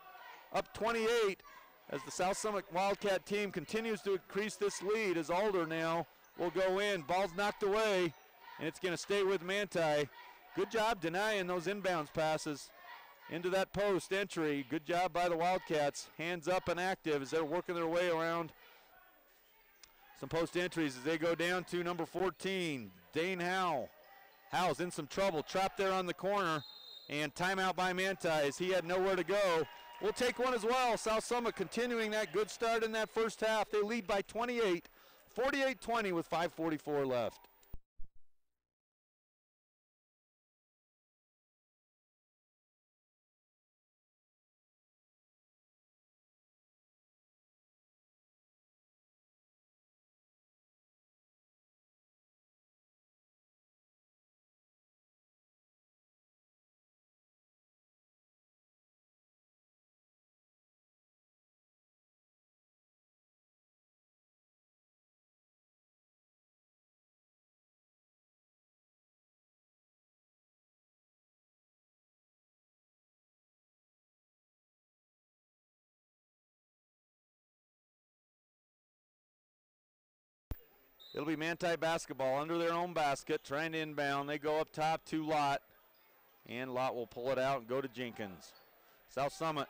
Up 28 as the South Summit Wildcat team continues to increase this lead as Alder now will go in. Ball's knocked away, and it's going to stay with Manti. Good job denying those inbounds passes into that post entry. Good job by the Wildcats. Hands up and active as they're working their way around some post entries as they go down to number 14, Dane Howe. Howe's in some trouble, trapped there on the corner, and timeout by Manti as he had nowhere to go. We'll take one as well. South Summit continuing that good start in that first half. They lead by 28, 48-20 with 5:44 left. It'll be Manti basketball under their own basket, trying to inbound. They go up top to Lott, and Lott will pull it out and go to Jenkins. South Summit,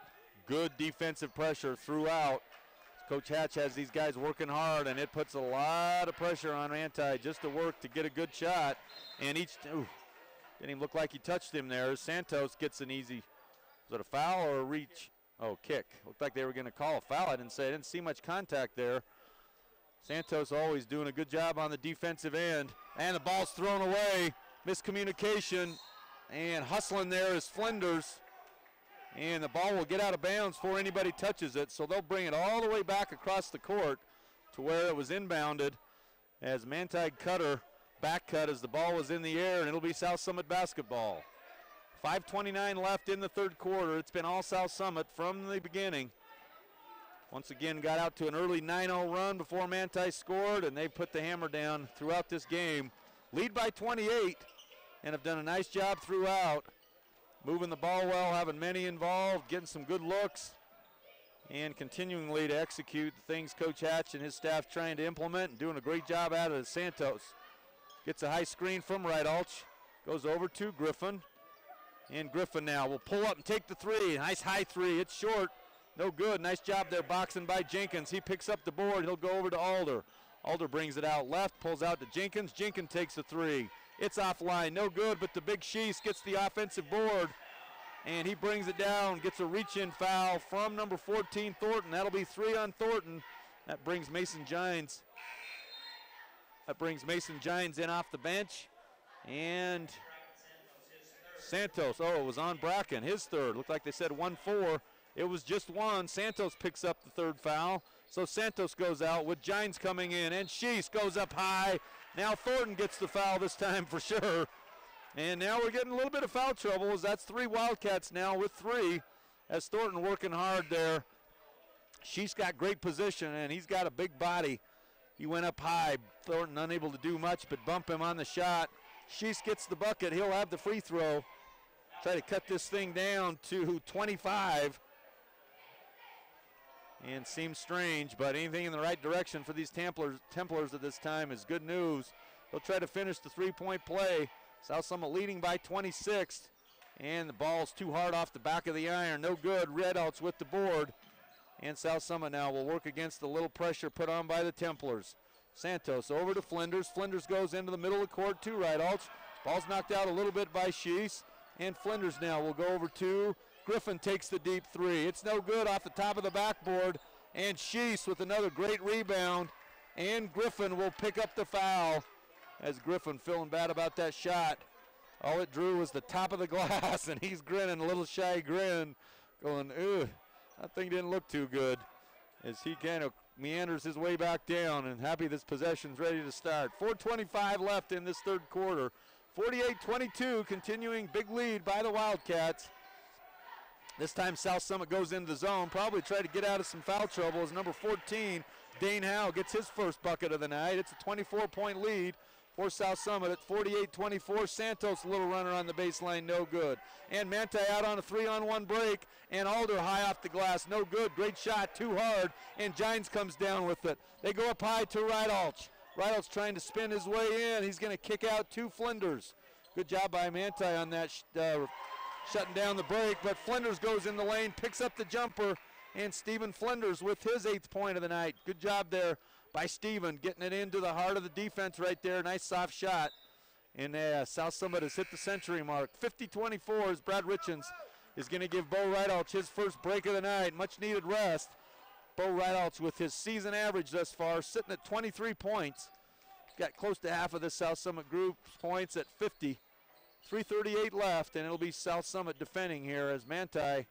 good defensive pressure throughout. Coach Hatch has these guys working hard, and it puts a lot of pressure on Manti just to work to get a good shot. And each, didn't even look like he touched him there. Santos gets an easy, was it a foul or a reach? Oh, kick. Looked like they were going to call a foul. I didn't see much contact there. Santos always doing a good job on the defensive end. And the ball's thrown away. Miscommunication. And hustling there is Flinders. And the ball will get out of bounds before anybody touches it. So they'll bring it all the way back across the court to where it was inbounded as Manti Cutter back cut as the ball was in the air, and it'll be South Summit basketball. 5:29 left in the third quarter. It's been all South Summit from the beginning. Once again, got out to an early 9-0 run before Manti scored, and they've put the hammer down throughout this game. Lead by 28. and have done a nice job throughout. Moving the ball well, having many involved, getting some good looks, and continually to execute the things Coach Hatch and his staff trying to implement and doing a great job out of it. Santos gets a high screen from Rydalch, goes over to Griffin, and Griffin now will pull up and take the three. Nice high three. It's short. No good. Nice job there boxing by Jenkins. He picks up the board. He'll go over to Alder. Alder brings it out left, pulls out to Jenkins. Jenkins takes the three. It's offline. No good, but the big Sheese gets the offensive board, and he brings it down, gets a reach-in foul from number 14, Thornton. That'll be 3 on Thornton. That brings Mason Gines. In off the bench. And Santos, it was on Bracken, his third. Looked like they said 1-4. It was just 1. Santos picks up the third foul. So Santos goes out with Gines coming in, and Sheese goes up high. Now Thornton gets the foul this time for sure. And now we're getting a little bit of foul trouble, as that's 3 Wildcats now with 3, as Thornton working hard there. Sheese got great position, and he's got a big body. He went up high. Thornton unable to do much but bump him on the shot. Sheese gets the bucket. He'll have the free throw. Try to cut this thing down to 25. And seems strange, but anything in the right direction for these Templars at this time is good news. They'll try to finish the three-point play. South Summit leading by 26. And the ball's too hard off the back of the iron. No good. Redouts with the board. And South Summit now will work against the little pressure put on by the Templars. Santos over to Flinders. Flinders goes into the middle of the court to Rydalch. Ball's knocked out a little bit by Sheese. And Flinders now will go over to Griffin, takes the deep three. It's no good off the top of the backboard. And Sheese with another great rebound. And Griffin will pick up the foul, as Griffin feeling bad about that shot. All it drew was the top of the glass, and he's grinning, a little shy grin, going, ugh, that thing didn't look too good, as he kind of meanders his way back down, and happy this possession's ready to start. 4:25 left in this third quarter. 48-22, continuing big lead by the Wildcats. This time South Summit goes into the zone, probably try to get out of some foul trouble as number 14, Dane Howe, gets his first bucket of the night. It's a 24-point lead for South Summit at 48-24. Santos, a little runner on the baseline, no good. And Manti out on a 3-on-1 break, and Alder high off the glass, no good. Great shot, too hard, and Gines comes down with it. They go up high to Rydalch. Rydalch trying to spin his way in. He's going to kick out to Flinders. Good job by Manti on that, shutting down the break, but Flinders goes in the lane, picks up the jumper, and Stephen Flinders with his 8th point of the night. Good job there by Stephen, getting it into the heart of the defense right there. Nice soft shot. And South Summit has hit the century mark. 50-24 as Brad Richens is going to give Bo Rydalch his first break of the night. Much needed rest. Bo Rydalch with his season average thus far, sitting at 23 points. Got close to half of the South Summit group's points at 50. 3:38 left, and it'll be South Summit defending here as Manti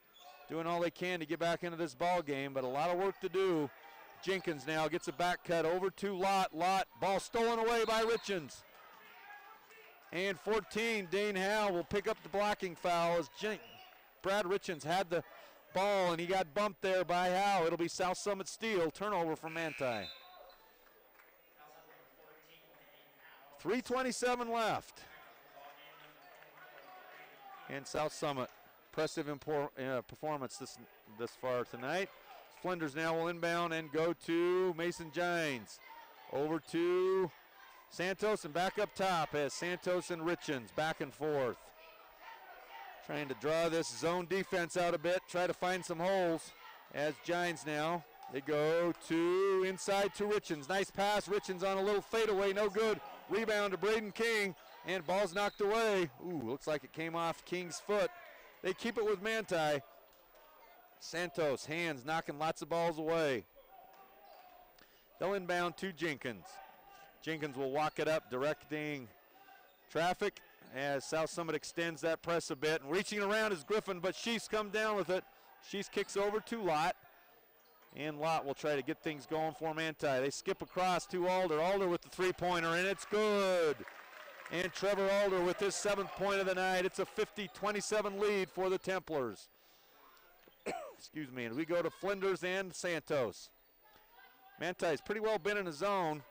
doing all they can to get back into this ball game, but a lot of work to do. Jenkins now gets a back cut over to Lott. Lott, ball stolen away by Richens. And 14, Dane Howe will pick up the blocking foul as Brad Richens had the ball, and he got bumped there by Howe. It'll be South Summit steal, turnover from Manti. 3:27 left. And South Summit, impressive performance this far tonight. Flinders now will inbound and go to Mason Gines. Over to Santos and back up top as Santos and Richens back and forth. Trying to draw this zone defense out a bit, try to find some holes as Gines now. They go to inside to Richens. Nice pass, Richens on a little fadeaway, no good. Rebound to Braden King. And ball's knocked away. Ooh, looks like it came off King's foot. They keep it with Manti. Santos, hands knocking lots of balls away. They'll inbound to Jenkins. Jenkins will walk it up, directing traffic as South Summit extends that press a bit. And reaching around is Griffin, but Sheese come down with it. Sheese kicks over to Lott. And Lott will try to get things going for Manti. They skip across to Alder. Alder with the three-pointer, and it's good. And Trevor Alder with his 7th point of the night. It's a 50-27 lead for the Templars. Excuse me. And we go to Flinders and Santos. Manti's pretty well been in the zone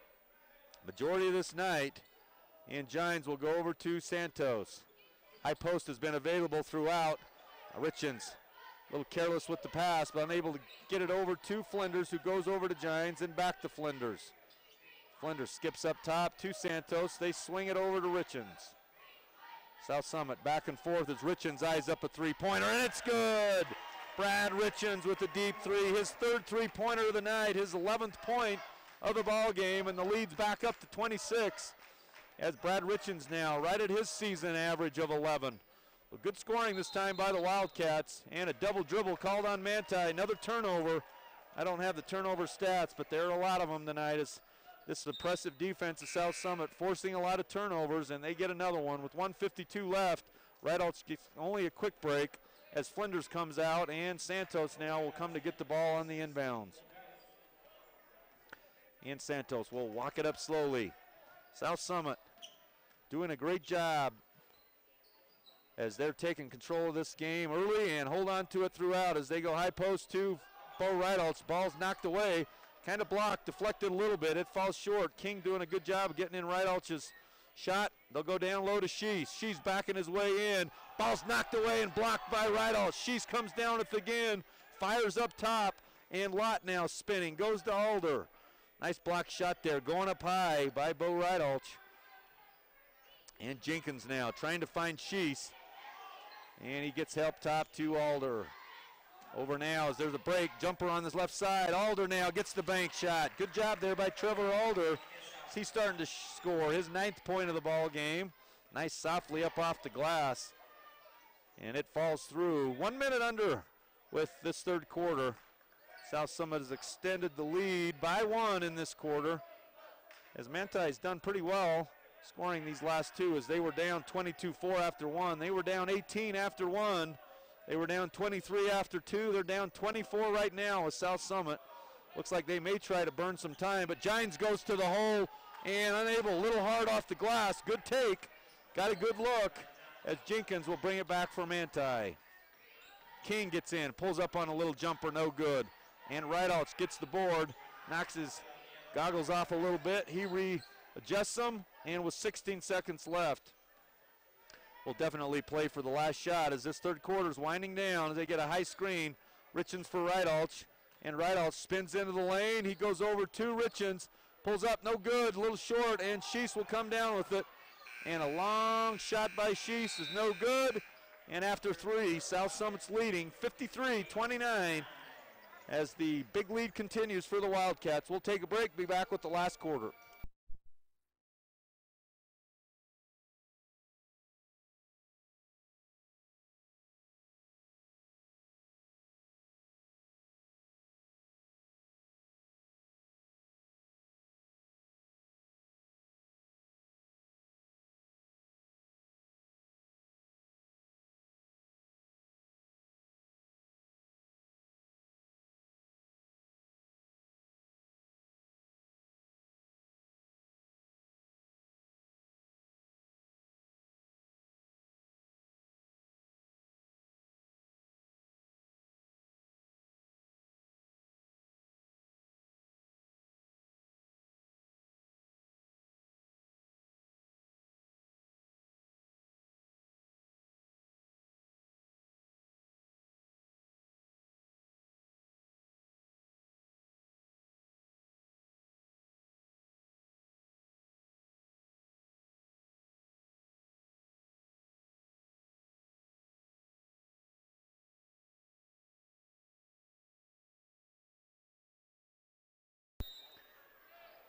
majority of this night. And Gines will go over to Santos. High post has been available throughout. Richens a little careless with the pass, but unable to get it over to Flinders, who goes over to Gines and back to Flinders. Flinders skips up top to Santos. They swing it over to Richens. South Summit back and forth as Richens eyes up a three-pointer, and it's good! Brad Richens with a deep three, his third three-pointer of the night, his 11th point of the ball game, and the lead's back up to 26 as Brad Richens now right at his season average of 11. Well, good scoring this time by the Wildcats, and a double dribble called on Manti. Another turnover. I don't have the turnover stats, but there are a lot of them tonight as this impressive defense of South Summit forcing a lot of turnovers, and they get another one with 1:52 left. Rideouts gets only a quick break as Flinders comes out, and Santos now will come to get the ball on the inbounds. And Santos will walk it up slowly. South Summit doing a great job as they're taking control of this game early and hold on to it throughout as they go high post to Bo Rideouts. Ball's knocked away. Kind of blocked, deflected a little bit. It falls short. King doing a good job of getting in Rideouts' shot. They'll go down low to Shees. Shees backing his way in. Ball's knocked away and blocked by Rideouts. Shees comes down with it again, fires up top, and Lott now spinning. Goes to Alder. Nice block shot there, going up high by Bo Rideouts. And Jenkins now trying to find Shees. And he gets help top to Alder. Over now as there's a break, jumper on this left side. Alder now gets the bank shot. Good job there by Trevor Alder. He's starting to score his 9th point of the ball game. Nice softly up off the glass. And it falls through. 1 minute under with this third quarter. South Summit has extended the lead by 1 in this quarter, as Manti's done pretty well scoring these last two, as they were down 22-4 after 1. They were down 18 after 1. They were down 23 after 2. They're down 24 right now with South Summit. Looks like they may try to burn some time, but Gines goes to the hole and unable, a little hard off the glass. Good take, got a good look as Jenkins will bring it back for Manti. King gets in, pulls up on a little jumper, no good. And Rideouts gets the board, knocks his goggles off a little bit. He readjusts them, and with 16 seconds left, will definitely play for the last shot as this third quarter is winding down as they get a high screen. Richens for Rideouts, and Rideouts spins into the lane. He goes over to Richens, pulls up, no good, a little short, and Shees will come down with it. And a long shot by Shees is no good. And after 3, South Summit's leading 53-29 as the big lead continues for the Wildcats. We'll take a break, be back with the last quarter.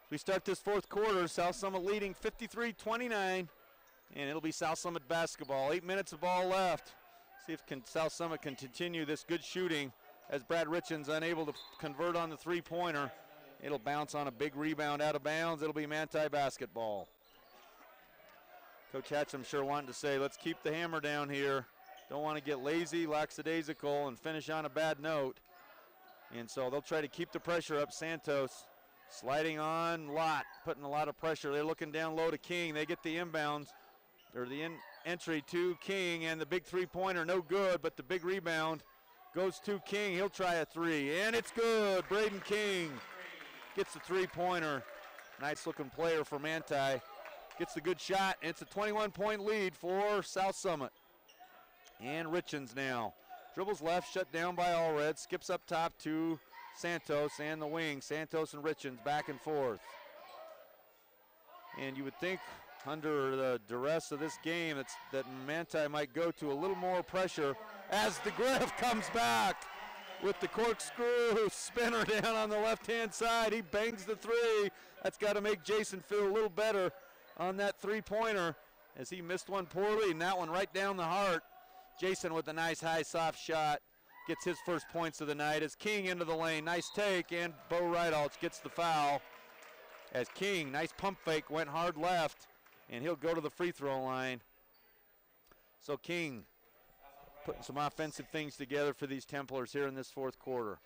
We start this fourth quarter, South Summit leading 53-29, and it'll be South Summit basketball. 8 minutes of ball left. See if South Summit can continue this good shooting as Brad Richens unable to convert on the three-pointer. It'll bounce on a big rebound out of bounds. It'll be Manti basketball. Coach Hatch, I'm sure, wanting to say, let's keep the hammer down here. Don't want to get lazy, lackadaisical, and finish on a bad note. And so they'll try to keep the pressure up. Santos sliding on Lott, putting a lot of pressure. They're looking down low to King. They get the inbounds, or the entry to King, and the big three-pointer, no good, but the big rebound goes to King. He'll try a three, and it's good. Braden King gets the three-pointer. Nice-looking player for Manti. Gets the good shot, and it's a 21-point lead for South Summit. And Richens now. Dribbles left, shut down by Allred. Skips up top to Santos and the wing. Santos and Richens back and forth. And you would think under the duress of this game that Manti might go to a little more pressure as the Griff comes back with the corkscrew spinner down on the left-hand side. He bangs the three. That's got to make Jason feel a little better on that three-pointer as he missed one poorly, and that one right down the heart. Jason with a nice high soft shot gets his first points of the night as King into the lane. Nice take, and Bo Reidalch gets the foul as King, nice pump fake, went hard left, and he'll go to the free throw line. So King putting some offensive things together for these Templars here in this fourth quarter.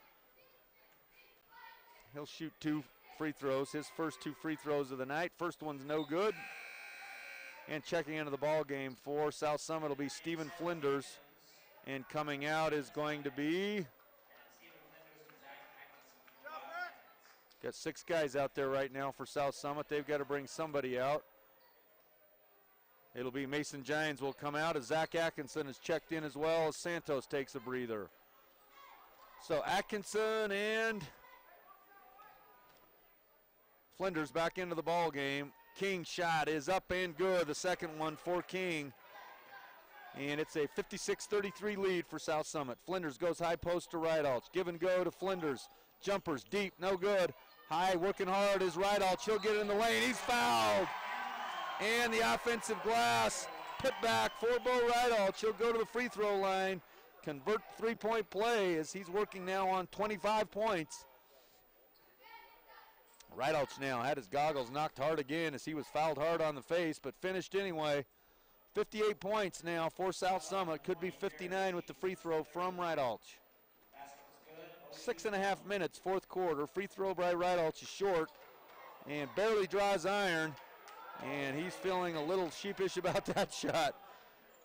He'll shoot 2 free throws, his first 2 free throws of the night. First one's no good. And checking into the ball game for South Summit will be Stephen Flinders. And coming out is going to be, got 6 guys out there right now for South Summit. They've got to bring somebody out. It'll be Mason Gines will come out as Zach Atkinson is checked in as well as Santos takes a breather. So Atkinson and Flinders back into the ball game. King's shot is up and good. The second one for King. And it's a 56-33 lead for South Summit. Flinders goes high post to Reidalch. Give and go to Flinders. Jumpers deep, no good. High, working hard is Reidalch. He'll get in the lane. He's fouled. And the offensive glass put back for Bo Reidalch. He'll go to the free throw line, convert the three-point play as he's working now on 25 points. Reidalch now had his goggles knocked hard again as he was fouled hard on the face, but finished anyway. 58 points now for South Summit. Could be 59 with the free throw from Reidalch. 6.5 minutes, fourth quarter. Free throw by Reidalch is short and barely draws iron. And he's feeling a little sheepish about that shot.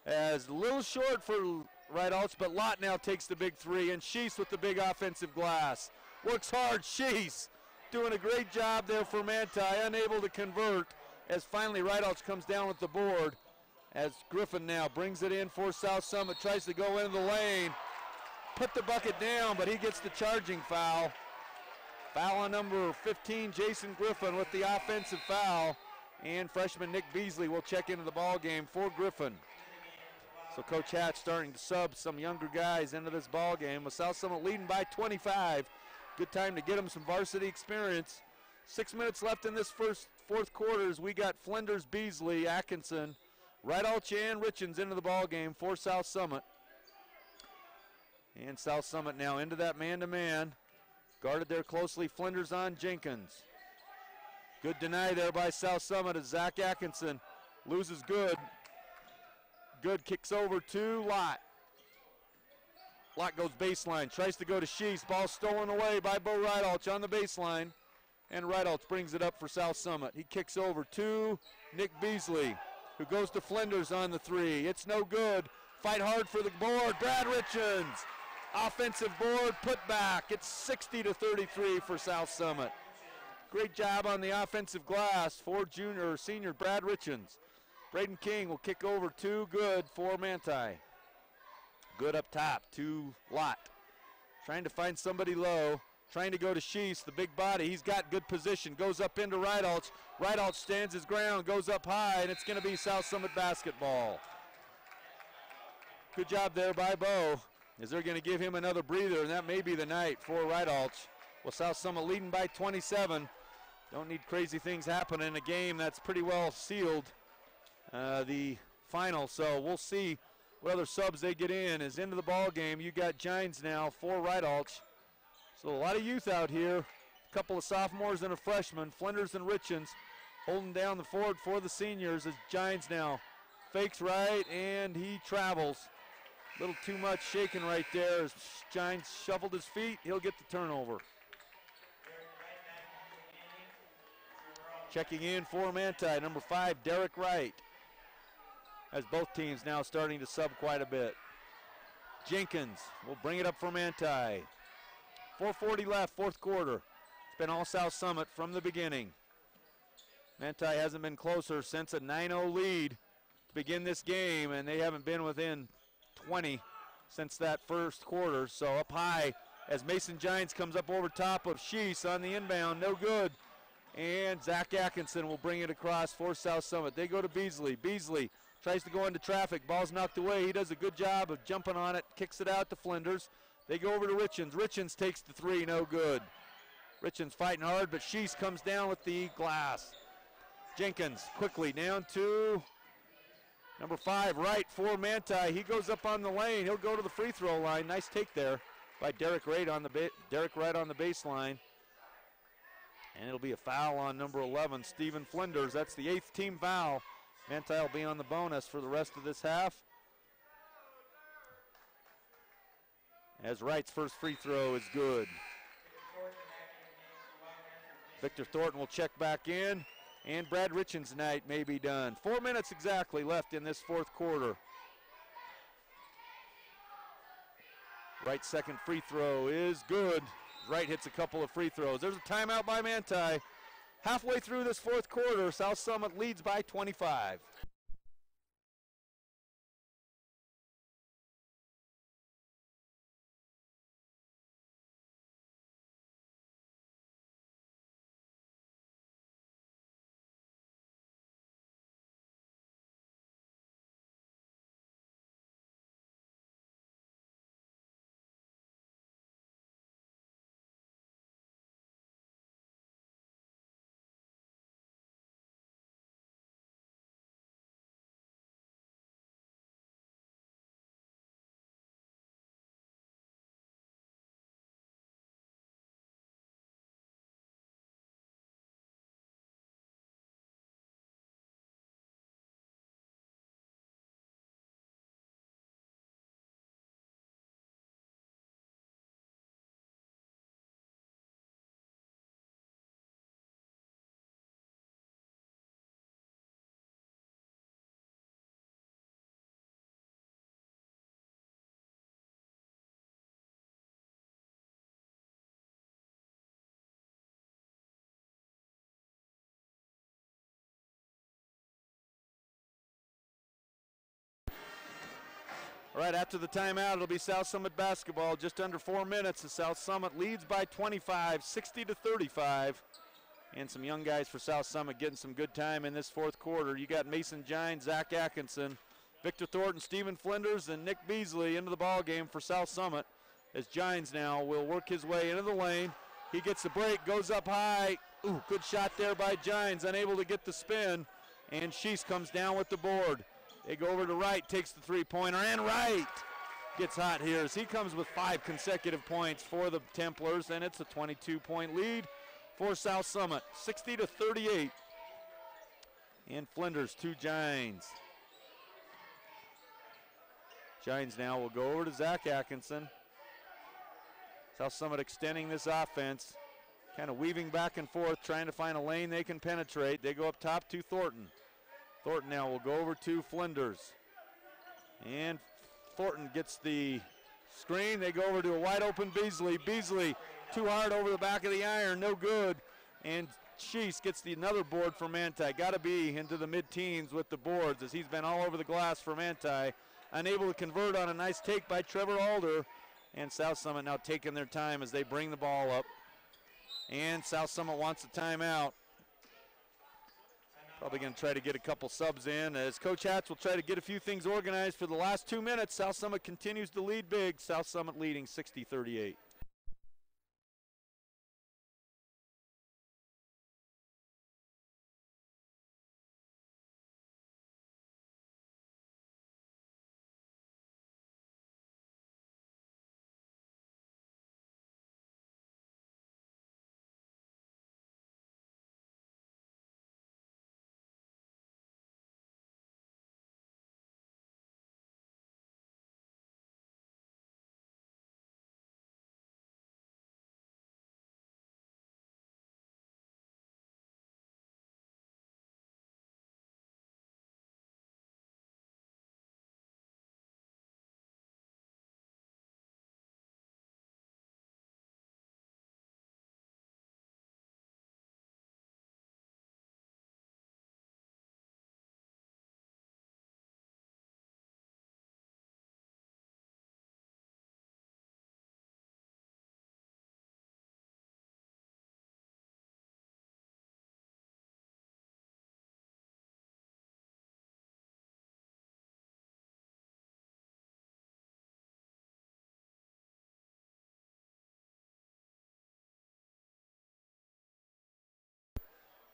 As a little short for Reidalch, but Lott now takes the big three, and Sheese with the big offensive glass. Works hard, Sheese doing a great job there for Manti, unable to convert as finally Reidalch comes down with the board. As Griffin now brings it in for South Summit, tries to go into the lane, put the bucket down, but he gets the charging foul. Foul on number 15, Jason Griffin with the offensive foul. And freshman Nick Beasley will check into the ball game for Griffin. So Coach Hatch starting to sub some younger guys into this ball game with South Summit leading by 25. Good time to get them some varsity experience. 6 minutes left in this fourth quarter as we got Flinders, Beasley, Atkinson, Reidalch, and Richens into the ball game for South Summit. And South Summit now into that man-to-man. Guarded there closely, Flinders on Jenkins. Good deny there by South Summit as Zach Atkinson loses good. Good kicks over to Lott. Lott goes baseline, tries to go to Sheese. Ball stolen away by Bo Reidalch on the baseline. And Reidalch brings it up for South Summit. He kicks over to Nick Beasley, who goes to Flinders on the three. It's no good. Fight hard for the board. Brad Richens. Offensive board put back. It's 60-33 for South Summit. Great job on the offensive glass for senior Brad Richens. Braden King will kick over to Good for Manti. Good up top to Lott. Trying to find somebody low. Trying to go to Sheese, the big body. He's got good position. Goes up into Reidalch. Reidalch stands his ground, goes up high, and it's going to be South Summit basketball. Good job there by Bo, as they're going to give him another breather, and that may be the night for Reidalch. Well, South Summit leading by 27. Don't need crazy things happening in a game that's pretty well sealed, the final. So we'll see what other subs they get in. As into the ball game, you got Gines now for Reidalch. So a lot of youth out here. A couple of sophomores and a freshman. Flinders and Richens holding down the forward for the seniors as Gines now fakes right and he travels. A little too much shaking right there as Gines shuffled his feet. He'll get the turnover. Checking in for Manti, number 5, Derek Wright. As both teams now starting to sub quite a bit. Jenkins will bring it up for Manti. 4:40 left, fourth quarter. It's been all South Summit from the beginning. Manti hasn't been closer since a 9-0 lead to begin this game, and they haven't been within 20 since that first quarter. So up high as Mason Gines comes up over top of Sheese on the inbound, no good. And Zach Atkinson will bring it across for South Summit. They go to Beasley. Beasley tries to go into traffic. Ball's knocked away. He does a good job of jumping on it, kicks it out to Flinders. They go over to Richens. Richens takes the three, no good. Richens fighting hard, but Sheese comes down with the glass. Jenkins quickly down to number 5, right for Manti. He goes up on the lane. He'll go to the free throw line. Nice take there by Derek Wright on the baseline. And it'll be a foul on number 11, Stephen Flinders. That's the 8th team foul. Manti will be on the bonus for the rest of this half. As Wright's first free throw is good. Victor Thornton will check back in, and Brad Richens' night may be done. 4 minutes exactly left in this fourth quarter. Wright's second free throw is good. Wright hits a couple of free throws. There's a timeout by Manti. Halfway through this fourth quarter, South Summit leads by 25. All right, after the timeout, it'll be South Summit basketball. Just under 4 minutes. The South Summit leads by 25, 60-35. And some young guys for South Summit getting some good time in this fourth quarter. You got Mason Gines, Zach Atkinson, Victor Thornton, Stephen Flinders, and Nick Beasley into the ball game for South Summit. As Gines now will work his way into the lane. He gets the break, goes up high. Ooh, good shot there by Gines, unable to get the spin. And Sheese comes down with the board. They go over to Wright, takes the three-pointer, and Wright gets hot here as he comes with 5 consecutive points for the Templars, and it's a 22-point lead for South Summit, 60-38. And Flinders to Gines. Gines now will go over to Zach Atkinson. South Summit extending this offense, kind of weaving back and forth, trying to find a lane they can penetrate. They go up top to Thornton. Thornton now will go over to Flinders. And Thornton gets the screen. They go over to a wide open Beasley. Beasley too hard over the back of the iron, no good. And Sheese gets another board for Manti. Got to be into the mid-teens with the boards as he's been all over the glass for Manti. Unable to convert on a nice take by Trevor Alder. And South Summit now taking their time as they bring the ball up. And South Summit wants a timeout. Probably going to try to get a couple subs in as Coach Hatch will try to get a few things organized for the last 2 minutes. South Summit continues to lead big. South Summit leading 60-38.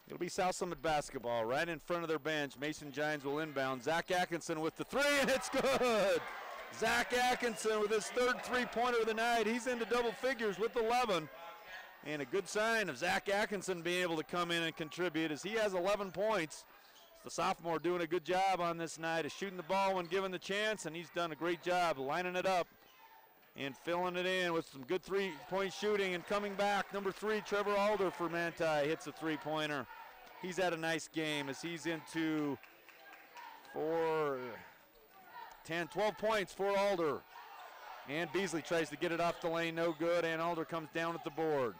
It'll be South Summit basketball right in front of their bench. Mason Giants will inbound. Zach Atkinson with the 3, and it's good. Zach Atkinson with his 3rd three-pointer of the night. He's into double figures with 11. And a good sign of Zach Atkinson being able to come in and contribute as he has 11 points. The sophomore doing a good job on this night of shooting the ball when given the chance, and he's done a great job lining it up and filling it in with some good three-point shooting. And coming back, number 3, Trevor Alder for Manti, hits a three-pointer. He's had a nice game as he's into 4, 10, 12 points for Alder. And Beasley tries to get it off the lane, no good, and Alder comes down at the board.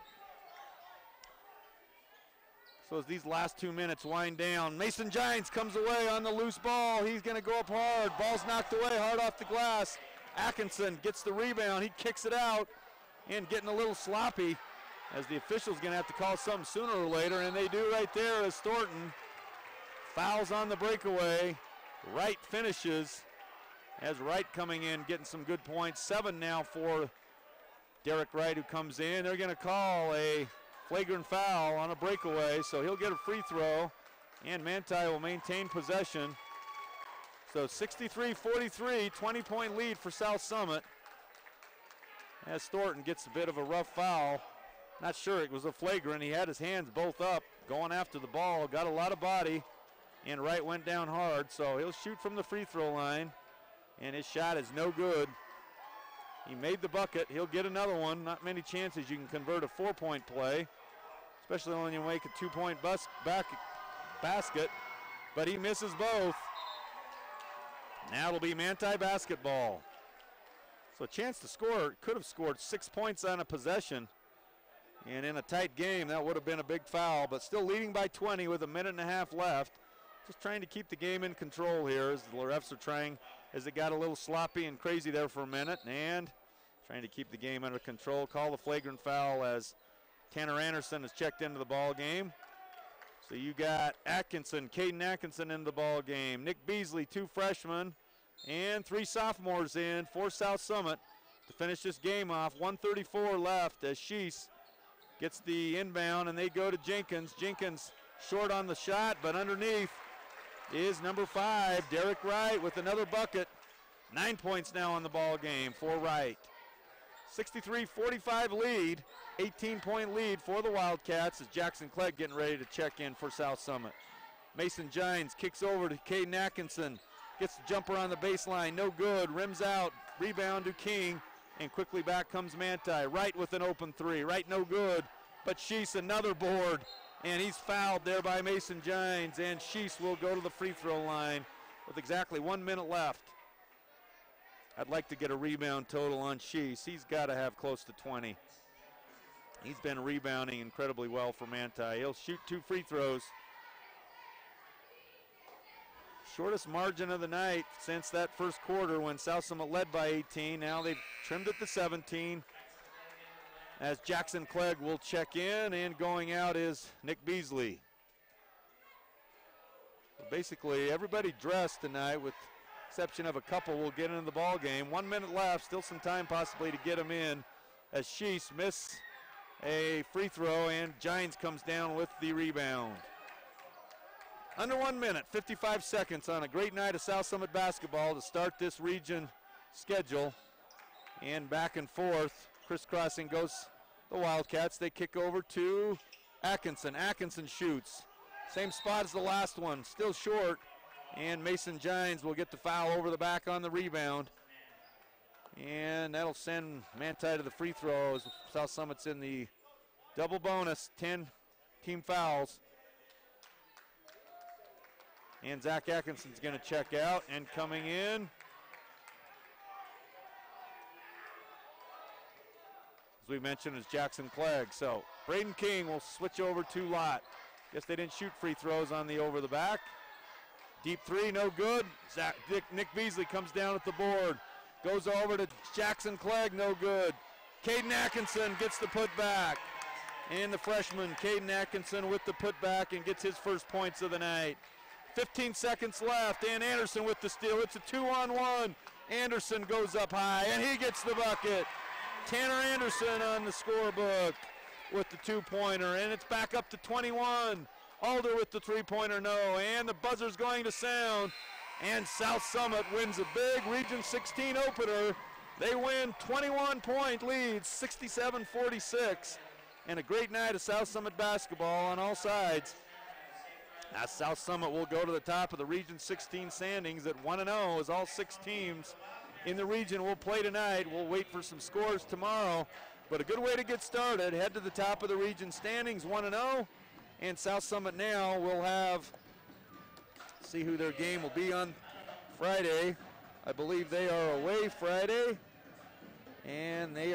So as these last 2 minutes wind down, Mason Giants comes away on the loose ball. He's going to go up hard. Ball's knocked away hard off the glass. Atkinson gets the rebound. He kicks it out and getting a little sloppy as the official's going to have to call something sooner or later, and they do right there as Thornton fouls on the breakaway. Wright finishes as Wright coming in, getting some good points. 7 now for Derek Wright, who comes in. They're going to call a flagrant foul on a breakaway, so he'll get a free throw, and Manti will maintain possession. So 63-43, 20-point lead for South Summit as Thornton gets a bit of a rough foul. Not sure it was a flagrant. He had his hands both up going after the ball, got a lot of body, and Wright went down hard, so he'll shoot from the free throw line, and his shot is no good. He made the bucket. He'll get another one. Not many chances you can convert a 4-point play, especially when you make a 2-point basket, but he misses both. Now it'll be Manti basketball. So a chance to score. Could have scored 6 points on a possession, and in a tight game, that would have been a big foul, but still leading by 20 with a minute and a half left. Just trying to keep the game in control here as the refs are trying, as it got a little sloppy and crazy there for a minute, and trying to keep the game under control. Call the flagrant foul as Tanner Anderson has checked into the ball game. So you got Atkinson, Caden Atkinson in the ball game. Nick Beasley, 2 freshmen, and 3 sophomores in for South Summit to finish this game off. 1:34 left as Sheese gets the inbound, and they go to Jenkins. Jenkins short on the shot, but underneath is number 5, Derek Wright, with another bucket. 9 points now on the ball game for Wright. 63-45 lead, 18-point lead for the Wildcats as Jackson Clegg getting ready to check in for South Summit. Mason Giants kicks over to Caden Atkinson, gets the jumper on the baseline, no good, rims out, rebound to King, and quickly back comes Manti. Wright with an open 3, Wright no good, but Sheese another board, and he's fouled there by Mason Giants, and Sheese will go to the free throw line with exactly 1 minute left. I'd like to get a rebound total on Sheese. He's got to have close to 20. He's been rebounding incredibly well for Manti. He'll shoot 2 free throws. Shortest margin of the night since that first quarter when South Summit led by 18. Now they've trimmed it to 17. As Jackson Clegg will check in, and going out is Nick Beasley. So basically, everybody dressed tonight, with exception of a couple, will get into the ball game. 1 minute left, still some time possibly to get them in, as Sheese misses a free throw, and Giants comes down with the rebound. Under 1 minute, 55 seconds on a great night of South Summit basketball to start this region schedule. And back and forth, crisscrossing goes the Wildcats. They kick over to Atkinson. Atkinson shoots. Same spot as the last one, still short. And Mason Giants will get the foul over the back on the rebound. And that'll send Manti to the free throws. South Summit's in the double bonus, 10 team fouls. And Zach Atkinson's going to check out, and coming in, as we mentioned, is Jackson Clegg. So Braden King will switch over to Lott. Guess they didn't shoot free throws on the over the back. Deep 3, no good. Nick Beasley comes down at the board. Goes over to Jackson Clegg, no good. Caden Atkinson gets the putback. And the freshman, Caden Atkinson, with the putback and gets his first points of the night. 15 seconds left, and Anderson with the steal. It's a 2-on-1. Anderson goes up high, and he gets the bucket. Tanner Anderson on the scorebook with the 2-pointer, and it's back up to 21. Alder with the three-pointer, no. And the buzzer's going to sound. And South Summit wins a big Region 16 opener. They win 21-point lead, 67-46. And a great night of South Summit basketball on all sides. Now South Summit will go to the top of the Region 16 standings at 1-0 as all 6 teams in the region will play tonight. We'll wait for some scores tomorrow. But a good way to get started. Head to the top of the region standings, 1-0. And South Summit now will have, see who their game will be on Friday. I believe they are away Friday. And they